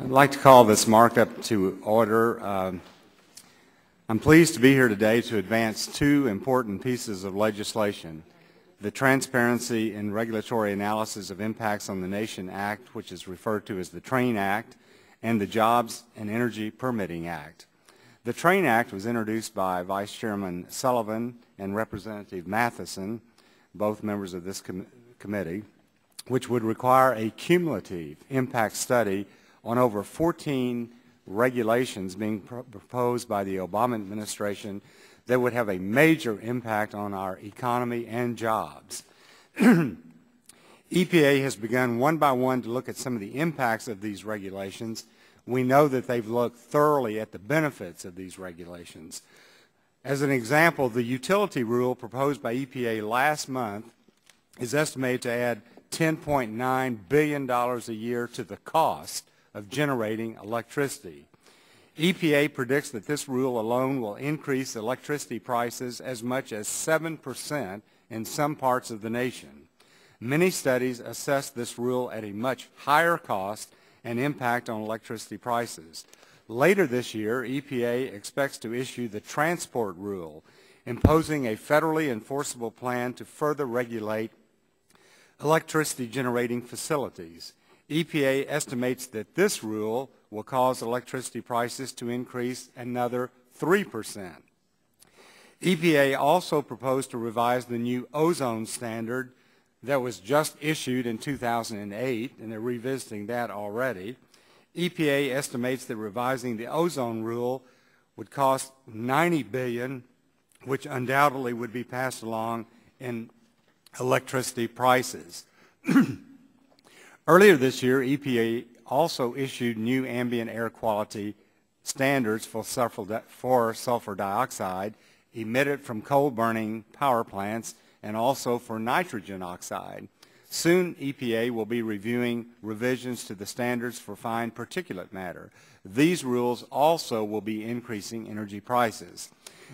I'd like to call this markup to order. I'm pleased to be here today to advance two important pieces of legislation: the Transparency and Regulatory Analysis of Impacts on the Nation Act, which is referred to as the TRAIN Act, and the Jobs and Energy Permitting Act. The TRAIN Act was introduced by Vice Chairman Sullivan and Representative Matheson, both members of this committee, which would require a cumulative impact study on over 14 regulations being proposed by the Obama administration that would have a major impact on our economy and jobs. EPA has begun one by one to look at some of the impacts of these regulations. We know that they've looked thoroughly at the benefits of these regulations. As an example, the utility rule proposed by EPA last month is estimated to add $10.9 billion a year to the cost of generating electricity. EPA predicts that this rule alone will increase electricity prices as much as 7% in some parts of the nation. Many studies assess this rule at a much higher cost and impact on electricity prices. Later this year, EPA expects to issue the transport rule, imposing a federally enforceable plan to further regulate electricity generating facilities. EPA estimates that this rule will cause electricity prices to increase another 3%. EPA also proposed to revise the new ozone standard that was just issued in 2008, and they're revisiting that already. EPA estimates that revising the ozone rule would cost $90 billion, which undoubtedly would be passed along in electricity prices. Earlier this year, EPA also issued new ambient air quality standards for sulfur dioxide emitted from coal-burning power plants and also for nitrogen oxide. Soon, EPA will be reviewing revisions to the standards for fine particulate matter. These rules also will be increasing energy prices.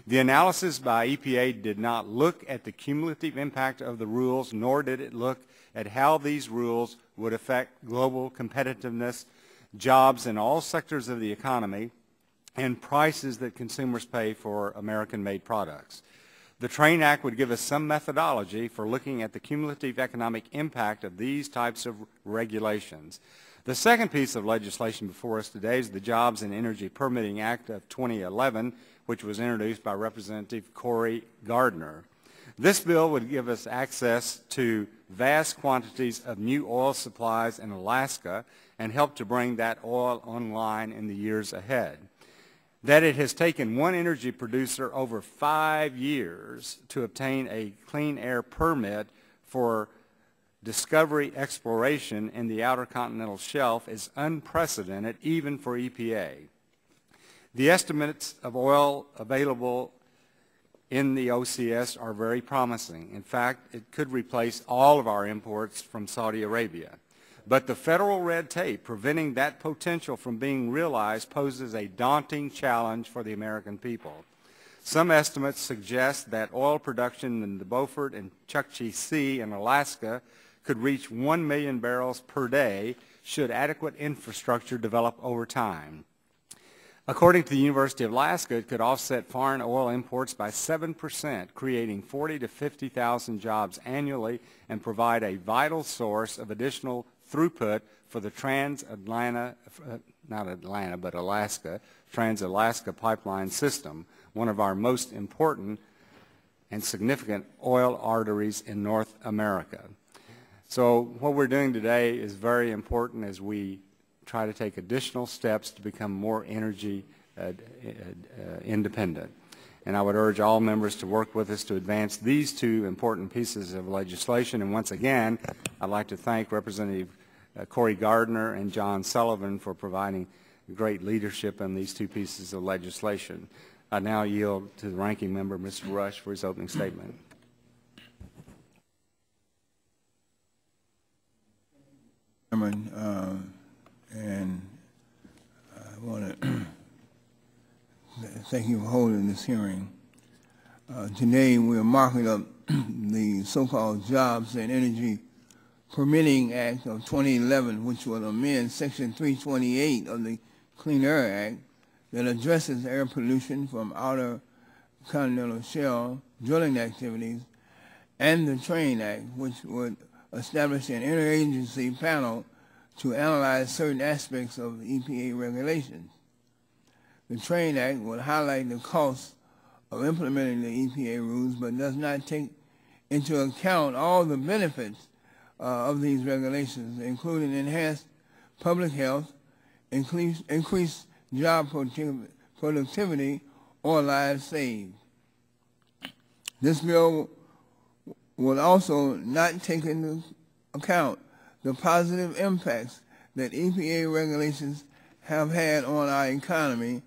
The analysis by EPA did not look at the cumulative impact of the rules, nor did it look at how these rules would affect global competitiveness, jobs in all sectors of the economy, and prices that consumers pay for American-made products. The TRAIN Act would give us some methodology for looking at the cumulative economic impact of these types of regulations. The second piece of legislation before us today is the Jobs and Energy Permitting Act of 2011, which was introduced by Representative Cory Gardner. This bill would give us access to vast quantities of new oil supplies in Alaska and help to bring that oil online in the years ahead. That it has taken one energy producer over 5 years to obtain a clean air permit for discovery exploration in the outer continental shelf is unprecedented, even for EPA. The estimates of oil available in the OCS are very promising. In fact, it could replace all of our imports from Saudi Arabia. But the federal red tape preventing that potential from being realized poses a daunting challenge for the American people. Some estimates suggest that oil production in the Beaufort and Chukchi Sea in Alaska could reach 1 million barrels per day should adequate infrastructure develop over time. According to the University of Alaska, it could offset foreign oil imports by 7%, creating 40,000 to 50,000 jobs annually and provide a vital source of additional throughput for the Trans-Alaska Pipeline System, one of our most important and significant oil arteries in North America. So what we're doing today is very important as we try to take additional steps to become more energy independent. And I would urge all members to work with us to advance these two important pieces of legislation. And once again, I'd like to thank Representative Cory Gardner and John Sullivan for providing great leadership on these two pieces of legislation. I now yield to the ranking member, Mr. Rush, for his opening statement. Chairman, and I want to thank you for holding this hearing. Today we are marking up the so-called Jobs and Energy Permitting Act of 2011, which will amend Section 328 of the Clean Air Act that addresses air pollution from outer continental shelf drilling activities, and the Train Act, which would establish an interagency panel to analyze certain aspects of EPA regulations. The Train Act would highlight the costs of implementing the EPA rules, but does not take into account all the benefits of these regulations, including enhanced public health, increased job productivity, or lives saved. This bill will also not take into account the positive impacts that EPA regulations have had on our economy,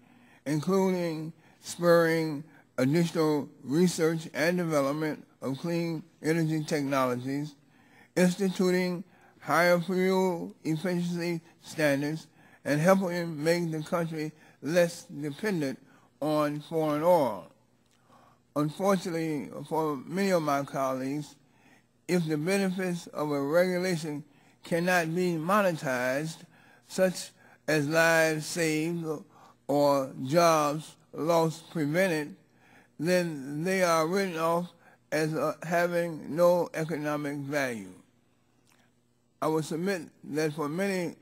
including spurring additional research and development of clean energy technologies, instituting higher fuel efficiency standards, and helping make the country less dependent on foreign oil. Unfortunately, for many of my colleagues, if the benefits of a regulation cannot be monetized, such as lives saved or jobs lost prevented, then they are written off as having no economic value. I would submit that for many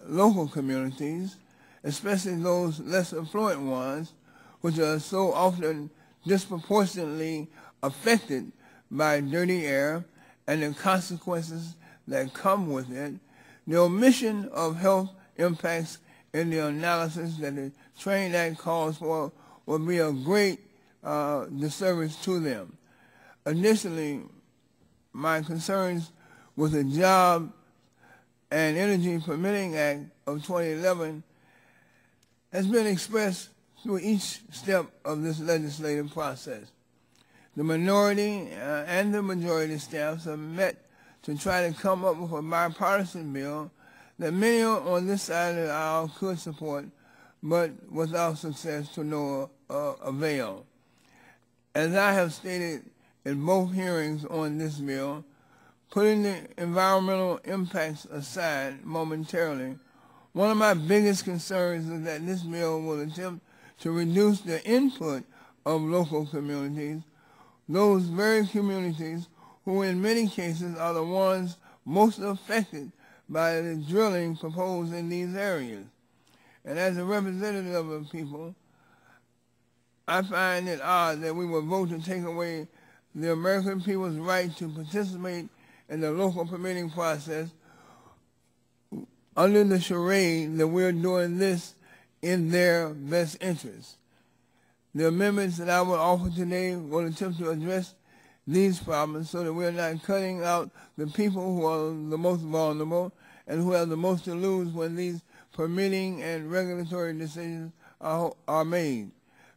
local communities, especially those less affluent ones, which are so often disproportionately affected by dirty air and the consequences that come with it, the omission of health impacts in the analysis that the Train Act calls for will be a great disservice to them. Additionally, my concerns with the Job and Energy Permitting Act of 2011 has been expressed through each step of this legislative process. The minority and the majority staffs have met to try to come up with a bipartisan bill that many on this side of the aisle could support, but without success to no avail. As I have stated in both hearings on this bill, putting the environmental impacts aside momentarily, one of my biggest concerns is that this bill will attempt to reduce the input of local communities, those very communities who in many cases are the ones most affected by the drilling proposed in these areas. And as a representative of people, I find it odd that we would vote to take away the American people's right to participate in the local permitting process under the charade that we're doing this in their best interest. The amendments that I will offer today will attempt to address these problems so that we're not cutting out the people who are the most vulnerable and who have the most to lose when these permitting and regulatory decisions are made.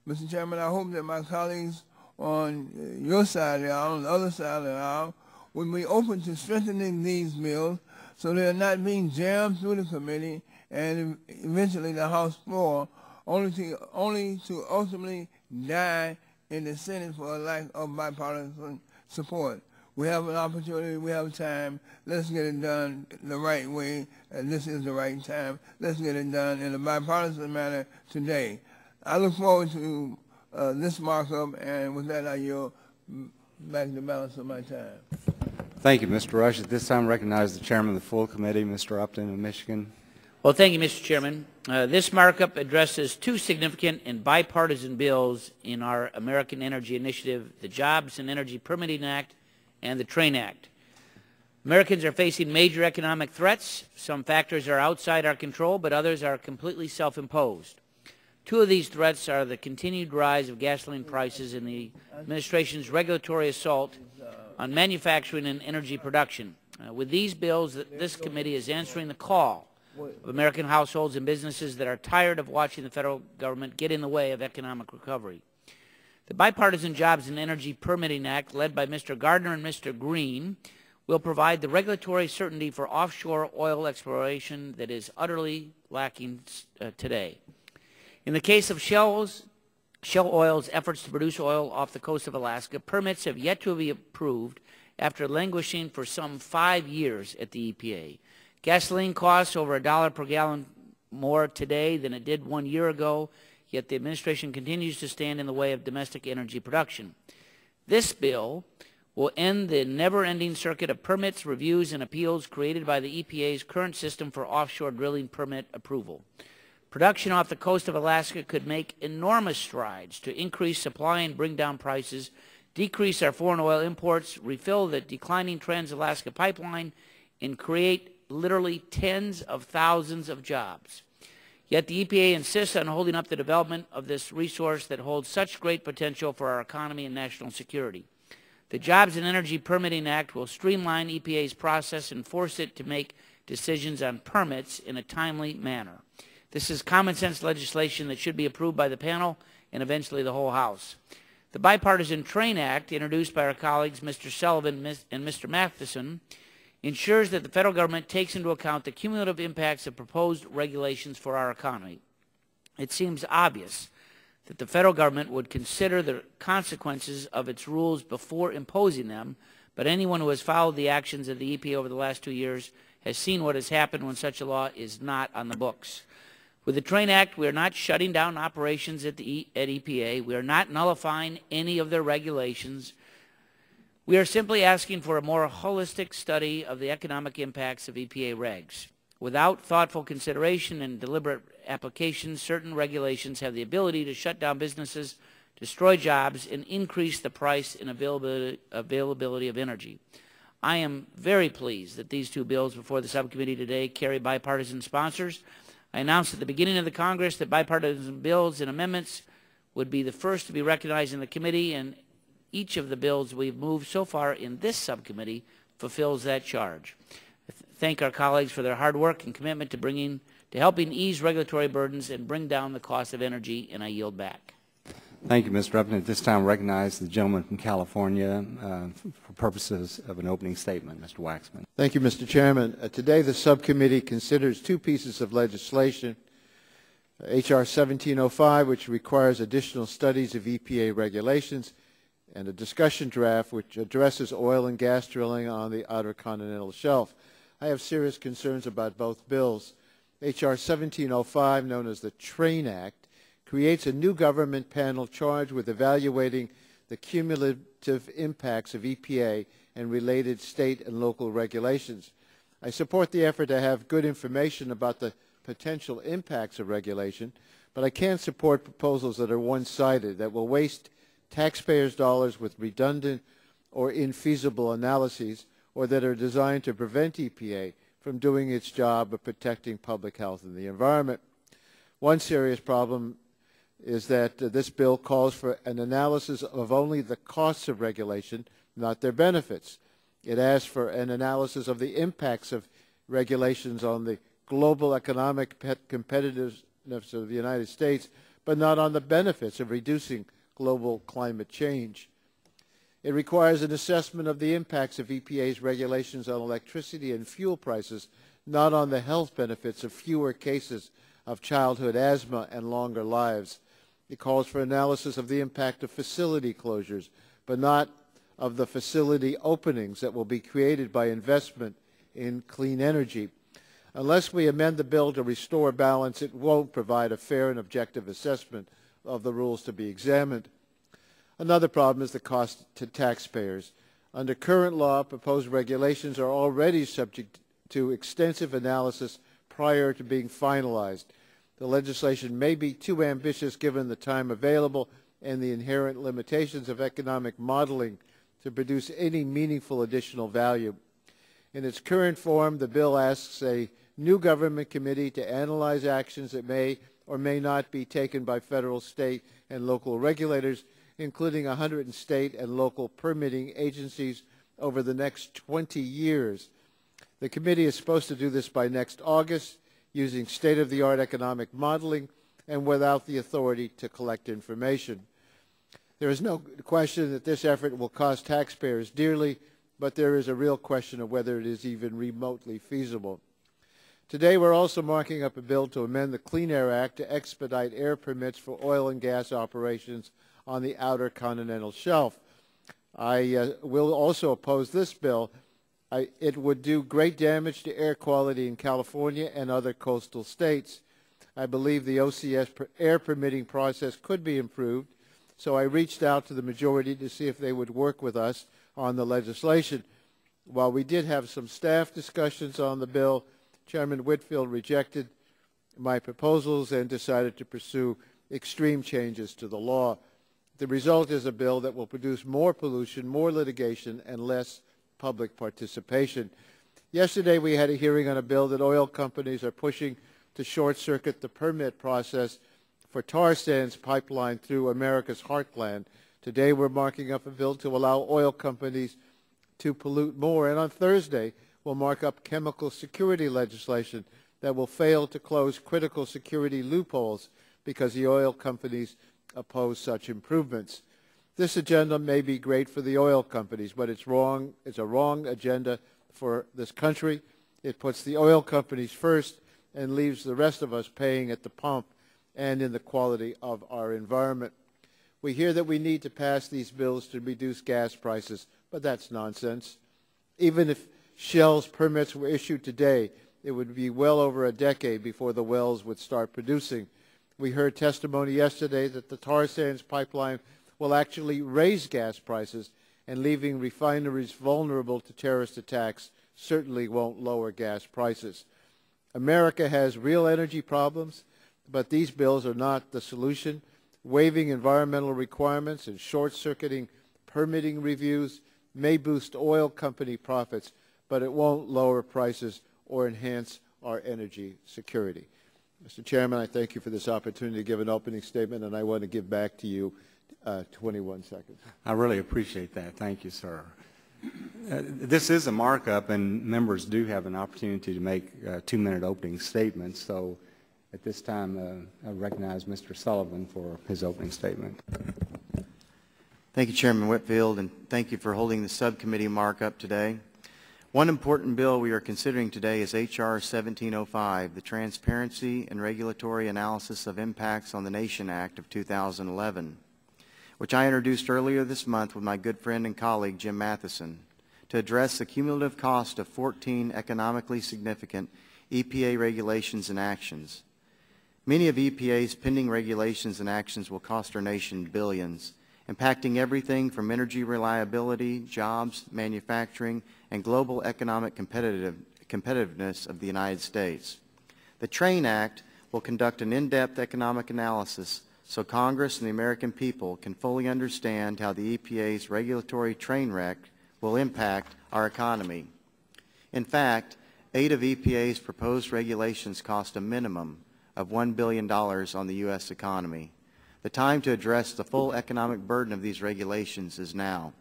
Mr. Chairman, I hope that my colleagues on your side of the aisle, on the other side of the aisle, will be open to strengthening these bills so they're not being jammed through the committee and eventually the House floor, only to ultimately die in the Senate for a lack of bipartisan support. We have an opportunity, we have time, let's get it done the right way, and this is the right time. Let's get it done in a bipartisan manner today. I look forward to this markup, and with that I yield back the balance of my time. Thank you, Mr. Rush. At this time, I recognize the chairman of the full committee, Mr. Upton of Michigan. Well, thank you, Mr. Chairman. This markup addresses two significant and bipartisan bills in our American Energy Initiative, the Jobs and Energy Permitting Act and the Train Act. Americans are facing major economic threats. Some factors are outside our control, but others are completely self-imposed. Two of these threats are the continued rise of gasoline prices and the administration's regulatory assault on manufacturing and energy production. With these bills, this committee is answering the call of American households and businesses that are tired of watching the federal government get in the way of economic recovery. The Bipartisan Jobs and Energy Permitting Act, led by Mr. Gardner and Mr. Green, will provide the regulatory certainty for offshore oil exploration that is utterly lacking today. In the case of Shell Oil's efforts to produce oil off the coast of Alaska, permits have yet to be approved, after languishing for some 5 years at the EPA. Gasoline costs over $1 per gallon more today than it did 1 year ago, yet the administration continues to stand in the way of domestic energy production. This bill will end the never-ending circuit of permits, reviews, and appeals created by the EPA's current system for offshore drilling permit approval. Production off the coast of Alaska could make enormous strides to increase supply and bring down prices, decrease our foreign oil imports, refill the declining Trans-Alaska pipeline, and create literally tens of thousands of jobs. Yet the EPA insists on holding up the development of this resource that holds such great potential for our economy and national security. The Jobs and Energy Permitting Act will streamline EPA's process and force it to make decisions on permits in a timely manner. This is common sense legislation that should be approved by the panel and eventually the whole House. The Bipartisan Train Act, introduced by our colleagues Mr. Sullivan and Mr. Matheson, ensures that the federal government takes into account the cumulative impacts of proposed regulations for our economy. It seems obvious that the federal government would consider the consequences of its rules before imposing them, but anyone who has followed the actions of the EPA over the last 2 years has seen what has happened when such a law is not on the books. With the Train Act, we are not shutting down operations at EPA. We are not nullifying any of their regulations. We are simply asking for a more holistic study of the economic impacts of EPA regs. Without thoughtful consideration and deliberate application, certain regulations have the ability to shut down businesses, destroy jobs, and increase the price and availability of energy. I am very pleased that these two bills before the subcommittee today carry bipartisan sponsors. I announced at the beginning of the Congress that bipartisan bills and amendments would be the first to be recognized in the committee, and each of the bills we've moved so far in this subcommittee fulfills that charge. I thank our colleagues for their hard work and commitment to helping ease regulatory burdens and bring down the cost of energy, and I yield back. Thank you, Mr. Upton. At this time, recognize the gentleman from California for purposes of an opening statement, Mr. Waxman. Thank you, Mr. Chairman. Today, the subcommittee considers two pieces of legislation, H.R. 1705, which requires additional studies of EPA regulations, and a discussion draft which addresses oil and gas drilling on the Outer Continental Shelf. I have serious concerns about both bills. H.R. 1705, known as the Train Act, creates a new government panel charged with evaluating the cumulative impacts of EPA and related state and local regulations. I support the effort to have good information about the potential impacts of regulation, but I can't support proposals that are one-sided, that will waste taxpayers' dollars with redundant or infeasible analyses, or that are designed to prevent EPA from doing its job of protecting public health and the environment. One serious problem is that this bill calls for an analysis of only the costs of regulation, not their benefits. It asks for an analysis of the impacts of regulations on the global economic competitiveness of the United States, but not on the benefits of reducing global climate change. It requires an assessment of the impacts of EPA's regulations on electricity and fuel prices, not on the health benefits of fewer cases of childhood asthma and longer lives. It calls for analysis of the impact of facility closures, but not of the facility openings that will be created by investment in clean energy. Unless we amend the bill to restore balance, it won't provide a fair and objective assessment of the rules to be examined. Another problem is the cost to taxpayers. Under current law, proposed regulations are already subject to extensive analysis prior to being finalized. The legislation may be too ambitious given the time available and the inherent limitations of economic modeling to produce any meaningful additional value. In its current form, the bill asks a new government committee to analyze actions that may or may not be taken by federal, state, and local regulators, including 100 state and local permitting agencies over the next 20 years. The committee is supposed to do this by next August, using state-of-the-art economic modeling and without the authority to collect information. There is no question that this effort will cost taxpayers dearly, but there is a real question of whether it is even remotely feasible. Today, we're also marking up a bill to amend the Clean Air Act to expedite air permits for oil and gas operations on the Outer Continental Shelf. I will also oppose this bill. It would do great damage to air quality in California and other coastal states. I believe the OCS air permitting process could be improved, so I reached out to the majority to see if they would work with us on the legislation. While we did have some staff discussions on the bill, Chairman Whitfield rejected my proposals and decided to pursue extreme changes to the law. The result is a bill that will produce more pollution, more litigation, and less public participation. Yesterday we had a hearing on a bill that oil companies are pushing to short-circuit the permit process for tar sands pipeline through America's heartland. Today we're marking up a bill to allow oil companies to pollute more, and on Thursday we'll mark up chemical security legislation that will fail to close critical security loopholes because the oil companies oppose such improvements. This agenda may be great for the oil companies, but it's wrong. It's a wrong agenda for this country. It puts the oil companies first and leaves the rest of us paying at the pump and in the quality of our environment. We hear that we need to pass these bills to reduce gas prices, but that's nonsense. Even if Shell's permits were issued today, it would be well over a decade before the wells would start producing. We heard testimony yesterday that the tar sands pipeline will actually raise gas prices, and leaving refineries vulnerable to terrorist attacks certainly won't lower gas prices. America has real energy problems, but these bills are not the solution. Waiving environmental requirements and short-circuiting permitting reviews may boost oil company profits, but it won't lower prices or enhance our energy security. Mr. Chairman, I thank you for this opportunity to give an opening statement, and I want to give back to you 21 seconds. I really appreciate that. Thank you, sir. This is a markup, and members do have an opportunity to make 2-minute opening statements. So at this time, I recognize Mr. Sullivan for his opening statement. Thank you, Chairman Whitfield, and thank you for holding the subcommittee markup today. One important bill we are considering today is H.R. 1705, the Transparency and Regulatory Analysis of Impacts on the Nation Act of 2011, which I introduced earlier this month with my good friend and colleague Jim Matheson, to address the cumulative cost of 14 economically significant EPA regulations and actions. Many of EPA's pending regulations and actions will cost our nation billions, impacting everything from energy reliability, jobs, manufacturing, and global economic competitiveness of the United States. The TRAIN Act will conduct an in-depth economic analysis so Congress and the American people can fully understand how the EPA's regulatory train wreck will impact our economy. In fact, 8 of EPA's proposed regulations cost a minimum of $1 billion on the U.S. economy. The time to address the full economic burden of these regulations is now.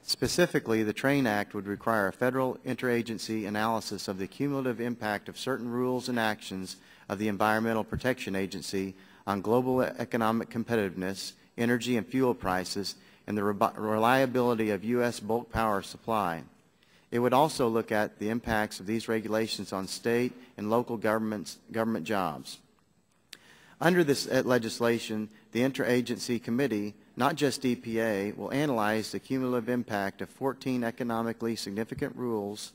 Specifically, the TRAIN Act would require a federal interagency analysis of the cumulative impact of certain rules and actions of the Environmental Protection Agency on global economic competitiveness, energy and fuel prices, and the reliability of U.S. bulk power supply. It would also look at the impacts of these regulations on state and local government jobs. Under this legislation, the Interagency Committee, not just EPA, will analyze the cumulative impact of 14 economically significant rules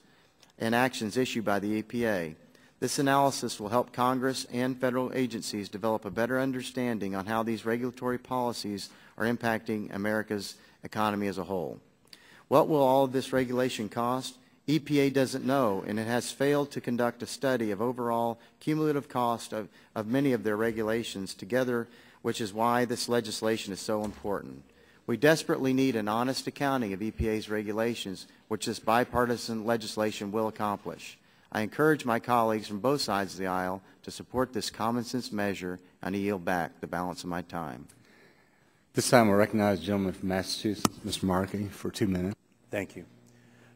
and actions issued by the EPA. This analysis will help Congress and federal agencies develop a better understanding on how these regulatory policies are impacting America's economy as a whole. What will all of this regulation cost? EPA doesn't know, and it has failed to conduct a study of overall cumulative cost of many of their regulations together, which is why this legislation is so important. We desperately need an honest accounting of EPA's regulations, which this bipartisan legislation will accomplish. I encourage my colleagues from both sides of the aisle to support this common sense measure, and I yield back the balance of my time. This time we'll recognize the gentleman from Massachusetts, Mr. Markey, for 2 minutes. Thank you.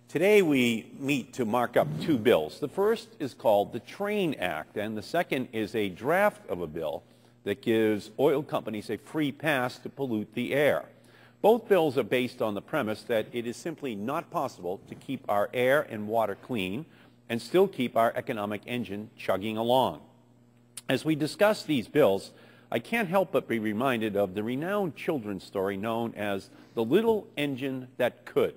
Today we meet to mark up 2 bills. The first is called the TRAIN Act, and the second is a draft of a bill that gives oil companies a free pass to pollute the air. Both bills are based on the premise that it is simply not possible to keep our air and water clean and still keep our economic engine chugging along. As we discuss these bills, I can't help but be reminded of the renowned children's story known as The Little Engine That Could.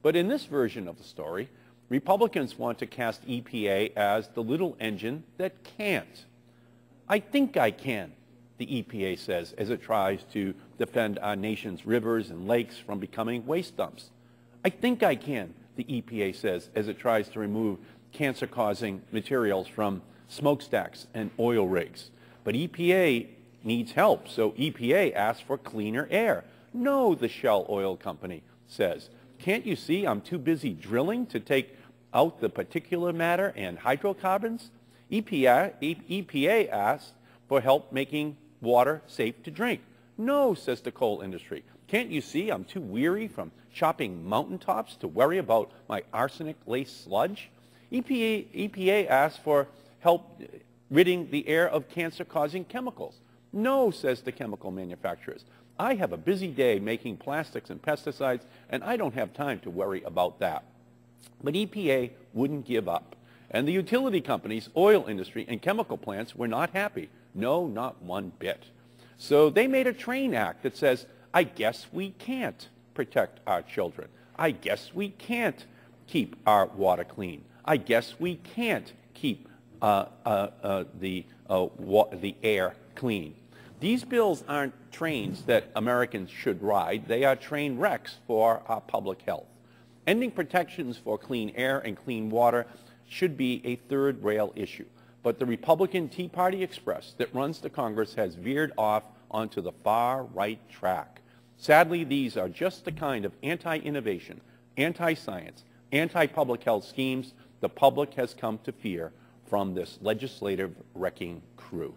But in this version of the story, Republicans want to cast EPA as the little engine that can't. I think I can, the EPA says as it tries to defend our nation's rivers and lakes from becoming waste dumps. I think I can, the EPA says as it tries to remove cancer-causing materials from smokestacks and oil rigs. But EPA needs help, so EPA asks for cleaner air. No, the Shell Oil Company says. Can't you see I'm too busy drilling to take out the particulate matter and hydrocarbons? EPA asks for help making water safe to drink. No, says the coal industry. Can't you see I'm too weary from chopping mountaintops to worry about my arsenic-laced sludge? EPA asks for help ridding the air of cancer-causing chemicals. No, says the chemical manufacturers. I have a busy day making plastics and pesticides, and I don't have time to worry about that. But EPA wouldn't give up. And the utility companies, oil industry, and chemical plants were not happy. No, not one bit. So they made a train act that says, I guess we can't protect our children. I guess we can't keep our water clean. I guess we can't keep the air clean. These bills aren't trains that Americans should ride. They are train wrecks for our public health. Ending protections for clean air and clean water should be a third rail issue. But the Republican Tea Party Express that runs the Congress has veered off onto the far right track. Sadly, these are just the kind of anti-innovation, anti-science, anti-public health schemes the public has come to fear from this legislative wrecking crew.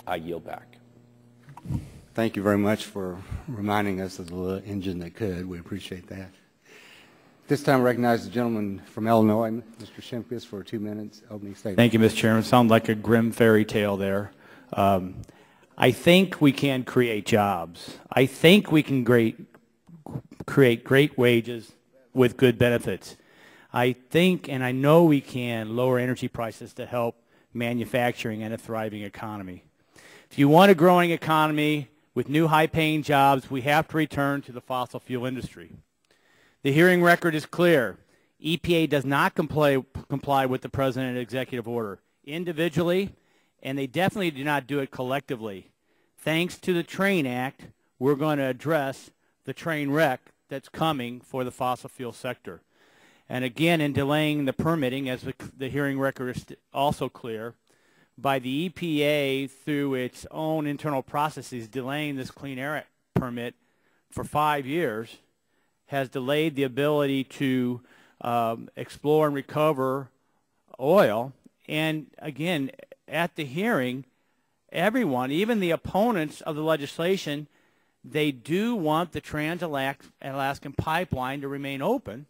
I yield back. Thank you very much for reminding us of the little engine that could. We appreciate that. This time I recognize the gentleman from Illinois, Mr. Shimkus, for 2 minutes opening statement. Thank you, Mr. Chairman. Sounds like a grim fairy tale there. I think we can create jobs. I think we can create great wages with good benefits. I think and I know we can lower energy prices to help manufacturing and a thriving economy. If you want a growing economy with new high-paying jobs, we have to return to the fossil fuel industry. The hearing record is clear. EPA does not comply with the President's executive order individually, and they definitely do not do it collectively. Thanks to the TRAIN Act, we're going to address the train wreck that's coming for the fossil fuel sector. And again, in delaying the permitting, as the hearing record is also clear, by the EPA through its own internal processes delaying this clean air permit for 5 years has delayed the ability to explore and recover oil. And again, at the hearing, everyone, even the opponents of the legislation, they do want the Trans-Alaskan pipeline to remain open.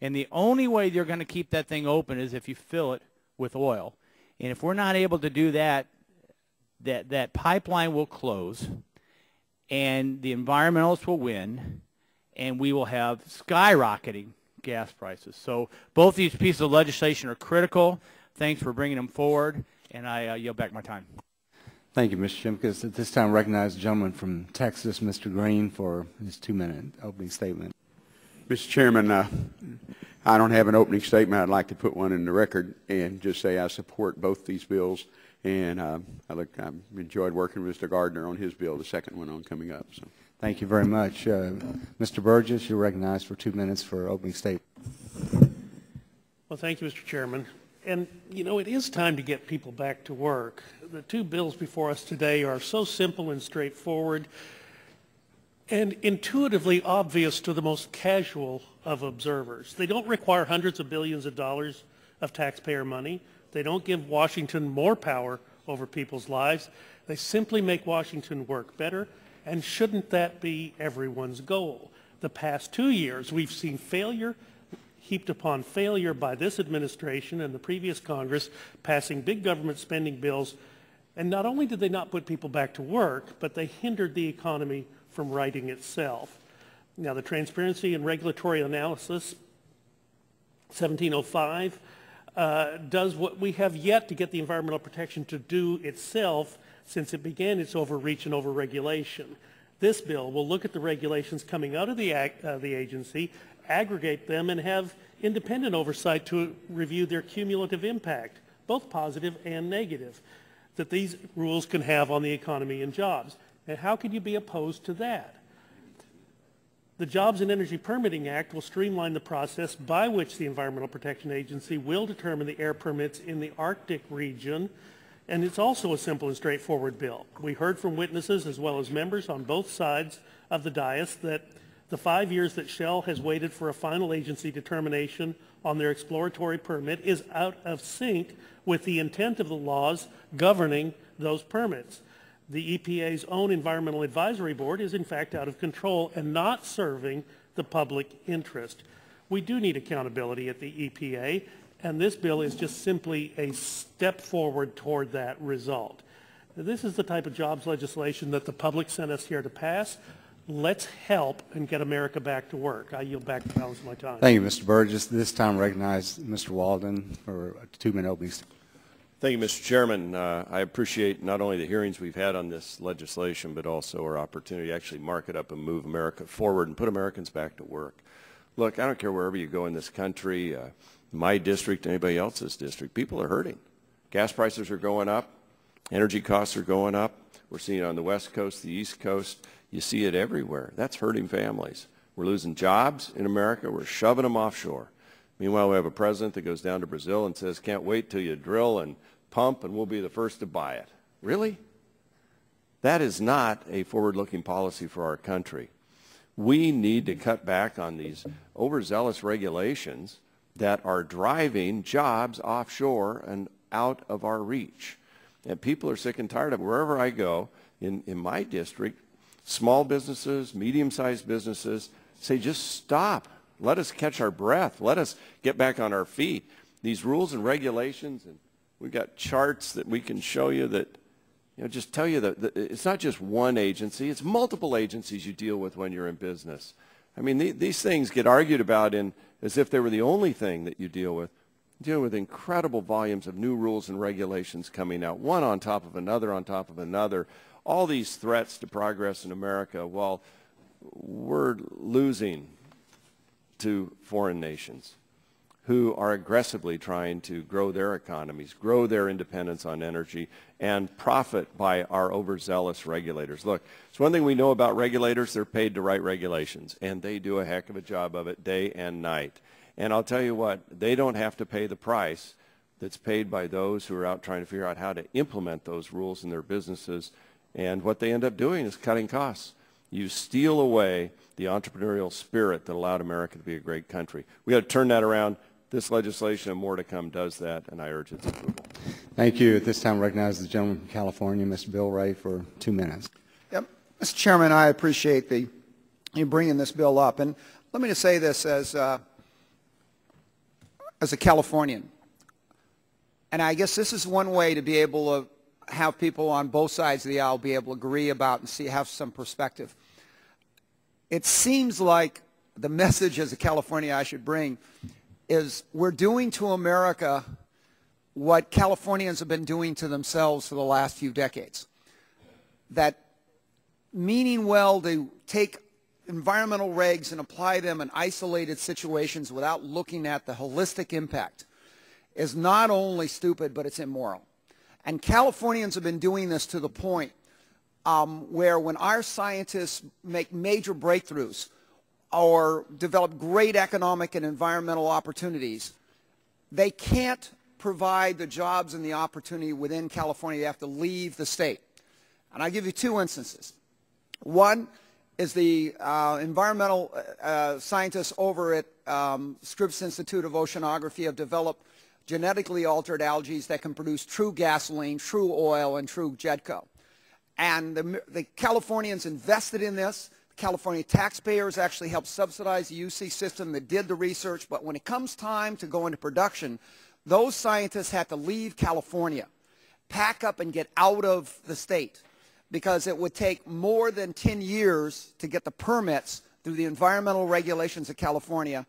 And the only way you're going to keep that thing open is if you fill it with oil. And if we're not able to do that, that pipeline will close, and the environmentalists will win, and we will have skyrocketing gas prices. So both these pieces of legislation are critical. Thanks for bringing them forward, and I yield back my time. Thank you, Mr. Shimkus. At this time, I recognize the gentleman from Texas, Mr. Green, for his 2-minute opening statement. Mr. Chairman, I don't have an opening statement. I'd like to put one in the record and just say I support both these bills. And I enjoyed working with Mr. Gardner on his bill, the second one on coming up. So. Thank you very much. Mr. Burgess, you're recognized for 2 minutes for opening statement. Well, thank you, Mr. Chairman. And, you know, it is time to get people back to work. The two bills before us today are so simple and straightforward and intuitively obvious to the most casual of observers. They don't require hundreds of billions of dollars of taxpayer money. They don't give Washington more power over people's lives. They simply make Washington work better, and shouldn't that be everyone's goal? The past 2 years, we've seen failure heaped upon failure by this administration and the previous Congress, passing big government spending bills, and not only did they not put people back to work, but they hindered the economy from righting itself. Now, the Transparency and Regulatory Analysis 1705 does what we have yet to get the Environmental Protection to do itself, since it began its overreach and overregulation. This bill will look at the regulations coming out of the agency, aggregate them, and have independent oversight to review their cumulative impact, both positive and negative, that these rules can have on the economy and jobs. And how can you be opposed to that? The Jobs and Energy Permitting Act will streamline the process by which the Environmental Protection Agency will determine the air permits in the Arctic region, and it's also a simple and straightforward bill. We heard from witnesses as well as members on both sides of the dais that the 5 years that Shell has waited for a final agency determination on their exploratory permit is out of sync with the intent of the laws governing those permits. The EPA's own Environmental Advisory Board is in fact out of control and not serving the public interest. We do need accountability at the EPA, and this bill is just simply a step forward toward that result. This is the type of jobs legislation that the public sent us here to pass. Let's help and get America back to work. I yield back the balance of my time. Thank you, Mr. Burgess. This time recognize Mr. Walden for a 2-minute opening statement. Thank you, Mr. Chairman. I appreciate not only the hearings we've had on this legislation, but also our opportunity to actually mark it up and move America forward and put Americans back to work. Look, I don't care wherever you go in this country, my district, anybody else's district, people are hurting. Gas prices are going up. Energy costs are going up. We're seeing it on the West Coast, the East Coast. You see it everywhere. That's hurting families. We're losing jobs in America. We're shoving them offshore. Meanwhile, we have a president that goes down to Brazil and says, can't wait till you drill and pump and we'll be the first to buy it. Really? That is not a forward-looking policy for our country. We need to cut back on these overzealous regulations that are driving jobs offshore and out of our reach. And people are sick and tired of it. Wherever I go in my district, small businesses, medium-sized businesses say, just stop. Let us catch our breath. Let us get back on our feet. These rules and regulations, and we've got charts that we can show you that, just tell you that it's not just one agency. It's multiple agencies you deal with when you're in business. I mean, these things get argued about as if they were the only thing that you deal with. You deal with incredible volumes of new rules and regulations coming out, one on top of another on top of another. All these threats to progress in America, while we're losing to foreign nations who are aggressively trying to grow their economies, grow their independence on energy, and profit by our overzealous regulators. Look, it's one thing we know about regulators, they're paid to write regulations, and they do a heck of a job of it day and night. And I'll tell you what, they don't have to pay the price that's paid by those who are out trying to figure out how to implement those rules in their businesses. And what they end up doing is cutting costs. You steal away the entrepreneurial spirit that allowed America to be a great country. We got to turn that around. This legislation and more to come does that, and I urge its approval. Thank you. At this time, I recognize the gentleman from California, Mr. Bill Ray, for 2 minutes. Yep. Mr. Chairman, I appreciate you bringing this bill up. And let me just say this as a Californian. And I guess this is one way to be able to have people on both sides of the aisle be able to agree about and have some perspective. It seems like the message as a Californian I should bring is we're doing to America what Californians have been doing to themselves for the last few decades. That meaning well to take environmental regs and apply them in isolated situations without looking at the holistic impact is not only stupid, but it's immoral. And Californians have been doing this to the point where when our scientists make major breakthroughs or develop great economic and environmental opportunities, they can't provide the jobs and the opportunity within California. They have to leave the state. And I'll give you 2 instances. One is the environmental scientists over at Scripps Institute of Oceanography have developed genetically altered algae that can produce true gasoline, true oil, and true jetco. And the Californians invested in this. The California taxpayers actually helped subsidize the UC system that did the research. But when it comes time to go into production, those scientists had to leave California, pack up and get out of the state, because it would take more than 10 years to get the permits through the environmental regulations of California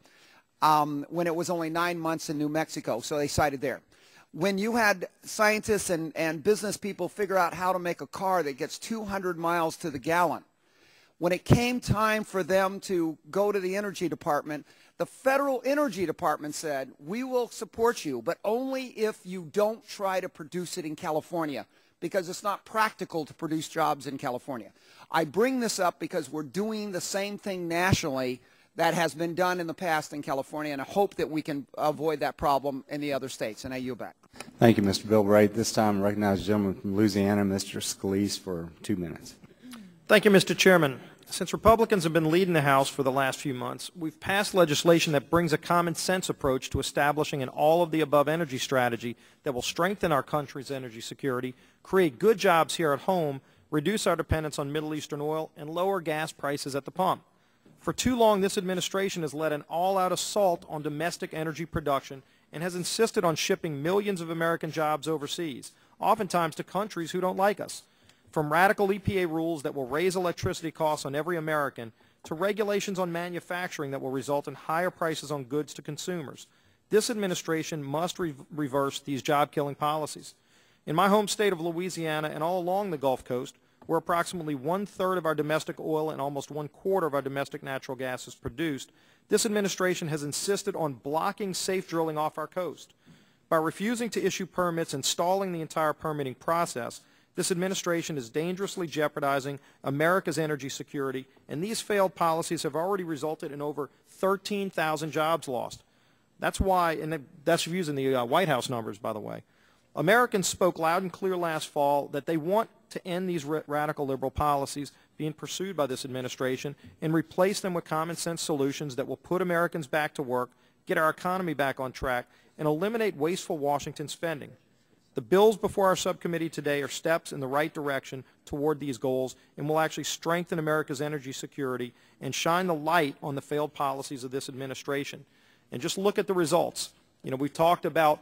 when it was only 9 months in New Mexico. So they cited there. when you had scientists and business people figure out how to make a car that gets 200 miles to the gallon, when it came time for them to go to the Energy Department, the Federal Energy Department said, we will support you, but only if you don't try to produce it in California, because it's not practical to produce jobs in California. I bring this up because we're doing the same thing nationally that has been done in the past in California, and I hope that we can avoid that problem in the other states. And I yield back. Thank you, Mr. Bilbright. This time I recognize the gentleman from Louisiana, Mr. Scalise, for 2 minutes. Thank you, Mr. Chairman. Since Republicans have been leading the House for the last few months, we've passed legislation that brings a common sense approach to establishing an all-of-the-above energy strategy that will strengthen our country's energy security, create good jobs here at home, reduce our dependence on Middle Eastern oil, and lower gas prices at the pump. For too long, this administration has led an all-out assault on domestic energy production and has insisted on shipping millions of American jobs overseas, oftentimes to countries who don't like us. From radical EPA rules that will raise electricity costs on every American to regulations on manufacturing that will result in higher prices on goods to consumers, this administration must reverse these job-killing policies. In my home state of Louisiana and all along the Gulf Coast, where approximately 1/3 of our domestic oil and almost 1/4 of our domestic natural gas is produced, this administration has insisted on blocking safe drilling off our coast. By refusing to issue permits and stalling the entire permitting process, this administration is dangerously jeopardizing America's energy security, and these failed policies have already resulted in over 13,000 jobs lost. That's why, and that's using the White House numbers, by the way. Americans spoke loud and clear last fall that they want to end these radical liberal policies being pursued by this administration and replace them with common sense solutions that will put Americans back to work, get our economy back on track, and eliminate wasteful Washington spending. The bills before our subcommittee today are steps in the right direction toward these goals and will actually strengthen America's energy security and shine the light on the failed policies of this administration. And just look at the results. You know, we've talked about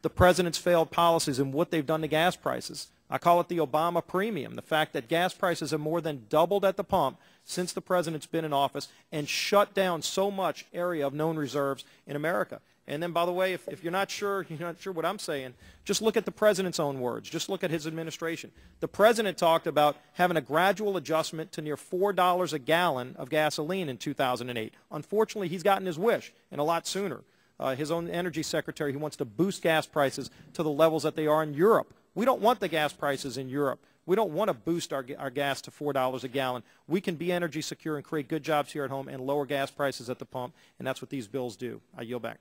the president's failed policies and what they've done to gas prices. I call it the Obama premium, the fact that gas prices have more than doubled at the pump since the president's been in office and shut down so much area of known reserves in America. And then, by the way, if you're not sure what I'm saying, just look at the president's own words. Just look at his administration. The president talked about having a gradual adjustment to near $4 a gallon of gasoline in 2008. Unfortunately, he's gotten his wish, and a lot sooner. His own energy secretary, he wants to boost gas prices to the levels that they are in Europe. We don't want the gas prices in Europe. We don't want to boost our gas to $4 a gallon. We can be energy secure and create good jobs here at home and lower gas prices at the pump, and that's what these bills do. I yield back.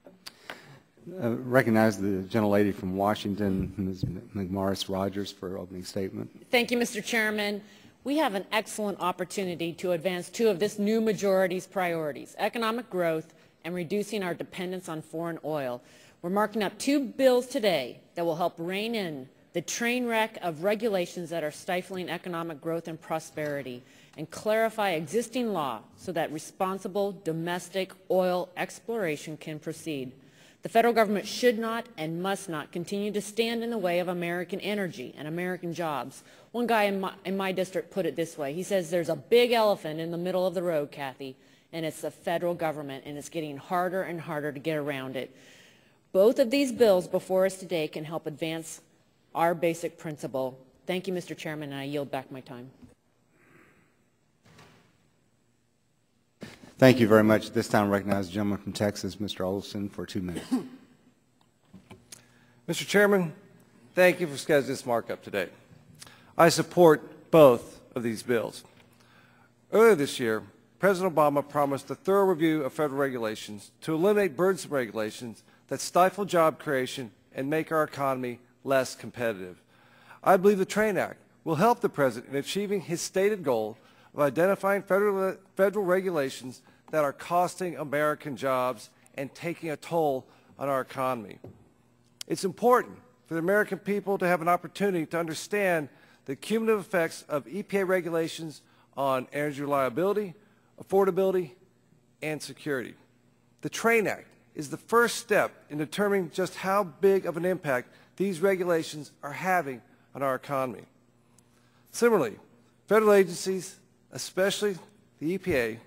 Recognize the gentlelady from Washington, Ms. McMorris Rogers, for opening statement. Thank you, Mr. Chairman. We have an excellent opportunity to advance two of this new majority's priorities, economic growth and reducing our dependence on foreign oil. We're marking up two bills today that will help rein in the train wreck of regulations that are stifling economic growth and prosperity and clarify existing law so that responsible domestic oil exploration can proceed. The federal government should not and must not continue to stand in the way of American energy and American jobs. One guy in my district put it this way. He says, there's a big elephant in the middle of the road, Kathy, and it's the federal government, and it's getting harder and harder to get around it. Both of these bills before us today can help advance our basic principle. Thank you, Mr. Chairman, and I yield back my time. Thank you very much. This time I recognize the gentleman from Texas, Mr. Olson, for 2 minutes. Mr. Chairman, thank you for scheduling this markup today. I support both of these bills. Earlier this year, President Obama promised a thorough review of federal regulations to eliminate burdensome regulations that stifle job creation and make our economy less competitive. I believe the TRAIN Act will help the President in achieving his stated goal of identifying federal regulations that are costing American jobs and taking a toll on our economy. It's important for the American people to have an opportunity to understand the cumulative effects of EPA regulations on energy reliability, affordability, and security. The TRAIN Act is the first step in determining just how big of an impact these regulations are having on our economy. Similarly, federal agencies, especially the EPA,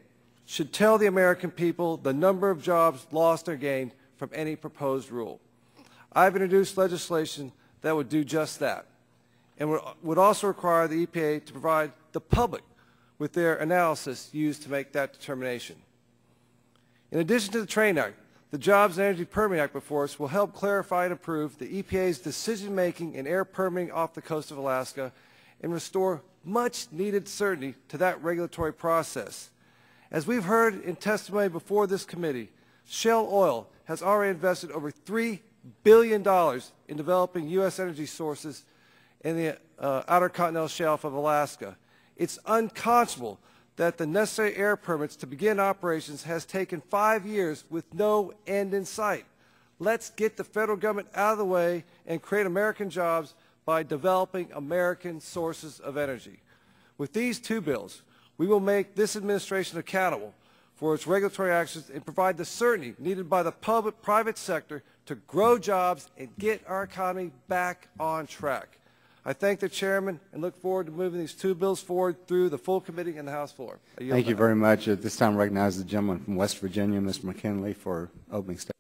should tell the American people the number of jobs lost or gained from any proposed rule. I've introduced legislation that would do just that, and would also require the EPA to provide the public with their analysis used to make that determination. In addition to the TRAIN Act, the Jobs and Energy Permitting Act before us will help clarify and improve the EPA's decision-making in air permitting off the coast of Alaska and restore much-needed certainty to that regulatory process. As we've heard in testimony before this committee, Shell Oil has already invested over $3 billion in developing U.S. energy sources in the Outer Continental Shelf of Alaska. It's unconscionable that the necessary air permits to begin operations has taken 5 years with no end in sight. Let's get the federal government out of the way and create American jobs by developing American sources of energy. With these two bills, we will make this administration accountable for its regulatory actions and provide the certainty needed by the private sector to grow jobs and get our economy back on track. I thank the chairman and look forward to moving these two bills forward through the full committee and the House floor. Thank you very much. At this time, I recognize the gentleman from West Virginia, Mr. McKinley, for opening statement.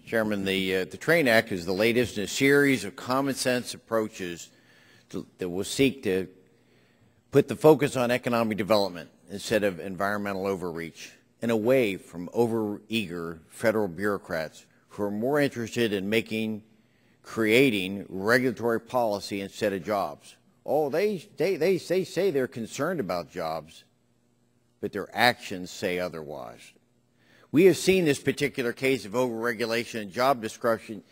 Chairman, the TRAIN Act is the latest in a series of common sense approaches that will seek to put the focus on economic development instead of environmental overreach and away from overeager federal bureaucrats who are more interested in creating regulatory policy instead of jobs. Oh, they say they're concerned about jobs, but their actions say otherwise. We have seen this particular case of overregulation and job destruction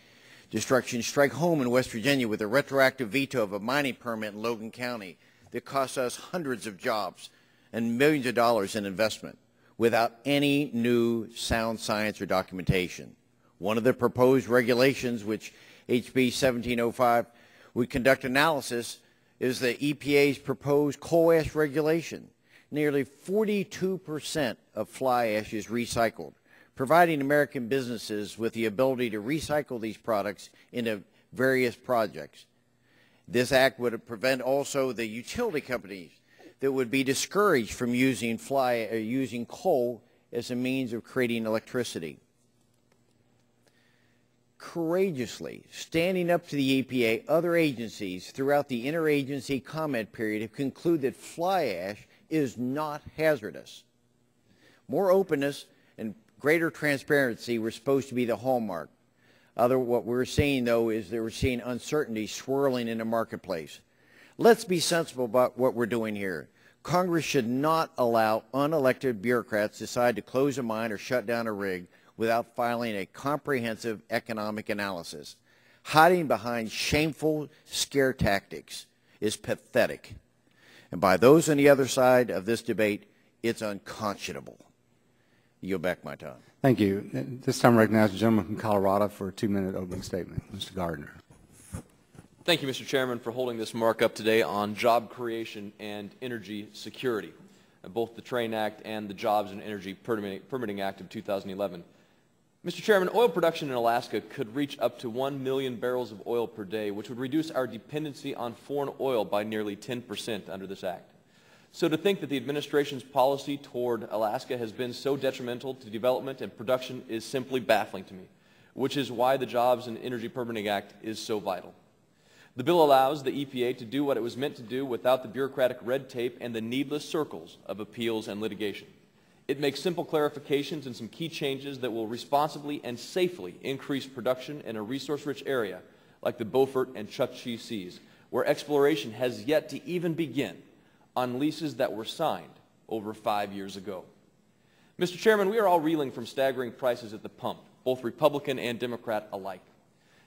strike home in West Virginia with a retroactive veto of a mining permit in Logan County that cost us hundreds of jobs and millions of dollars in investment without any new sound science or documentation. One of the proposed regulations, which HB 1705 would conduct analysis, is the EPA's proposed coal ash regulation. Nearly 42% of fly ash is recycled, providing American businesses with the ability to recycle these products into various projects. This act would prevent also the utility companies that would be discouraged from using coal as a means of creating electricity. Courageously standing up to the EPA, other agencies throughout the interagency comment period have concluded that fly ash is not hazardous. More openness and greater transparency were supposed to be the hallmark. What we're seeing, though, is that we're seeing uncertainty swirling in the marketplace. Let's be sensible about what we're doing here. Congress should not allow unelected bureaucrats to decide to close a mine or shut down a rig without filing a comprehensive economic analysis. Hiding behind shameful scare tactics is pathetic. And by those on the other side of this debate, it's unconscionable. Yield back my time. Thank you. This time I recognize the gentleman from Colorado for a 2-minute opening statement. Mr. Gardner. Thank you, Mr. Chairman, for holding this markup today on job creation and energy security, both the TRAIN Act and the Jobs and Energy Permitting Act of 2011. Mr. Chairman, oil production in Alaska could reach up to 1 million barrels of oil per day, which would reduce our dependency on foreign oil by nearly 10% under this act. So to think that the administration's policy toward Alaska has been so detrimental to development and production is simply baffling to me, which is why the Jobs and Energy Permitting Act is so vital. The bill allows the EPA to do what it was meant to do without the bureaucratic red tape and the needless circles of appeals and litigation. It makes simple clarifications and some key changes that will responsibly and safely increase production in a resource-rich area like the Beaufort and Chukchi Seas, where exploration has yet to even begin on leases that were signed over 5 years ago. Mr. Chairman, we are all reeling from staggering prices at the pump, both Republican and Democrat alike.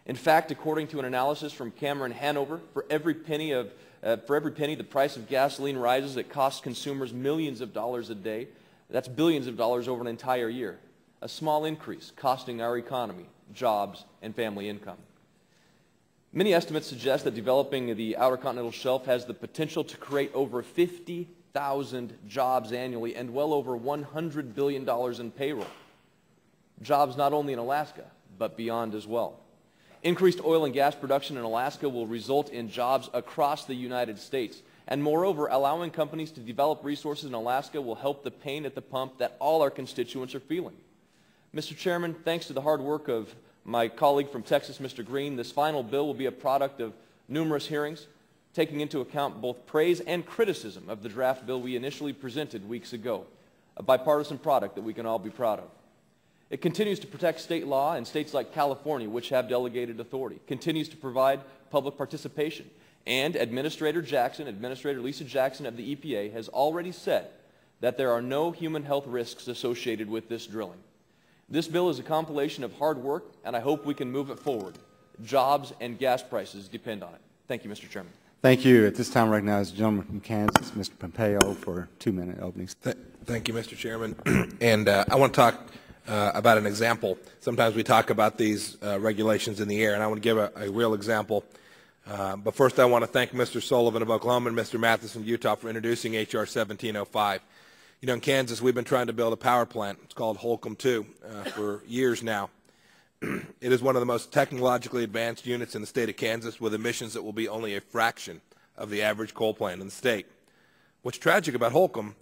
In fact, according to an analysis from Cameron Hanover, for every penny the price of gasoline rises, it costs consumers millions of dollars a day. That's billions of dollars over an entire year. A small increase costing our economy, jobs, and family income. Many estimates suggest that developing the Outer Continental Shelf has the potential to create over 50,000 jobs annually and well over $100 billion in payroll. Jobs not only in Alaska, but beyond as well. Increased oil and gas production in Alaska will result in jobs across the United States And moreover, allowing companies to develop resources in Alaska will help the pain at the pump that all our constituents are feeling. Mr. Chairman, thanks to the hard work of my colleague from Texas, Mr. Green, this final bill will be a product of numerous hearings, taking into account both praise and criticism of the draft bill we initially presented weeks ago, a bipartisan product that we can all be proud of. It continues to protect state law in states like California, which have delegated authority, continues to provide public participation, and Administrator Lisa Jackson of the EPA has already said that there are no human health risks associated with this drilling. This bill is a compilation of hard work, and I hope we can move it forward. Jobs and gas prices depend on it. Thank you, Mr. Chairman. Thank you. At this time, I recognize the gentleman from Kansas, Mr. Pompeo, for a 2-minute opening. Thank you, Mr. Chairman. And I want to talk about an example. Sometimes we talk about these regulations in the air, and I want to give a real example. But first, I want to thank Mr. Sullivan of Oklahoma and Mr. Mathis from Utah for introducing H.R. 1705. You know, in Kansas, we've been trying to build a power plant. It's called Holcomb 2 for years now. It is one of the most technologically advanced units in the state of Kansas, with emissions that will be only a fraction of the average coal plant in the state. What's tragic about Holcomb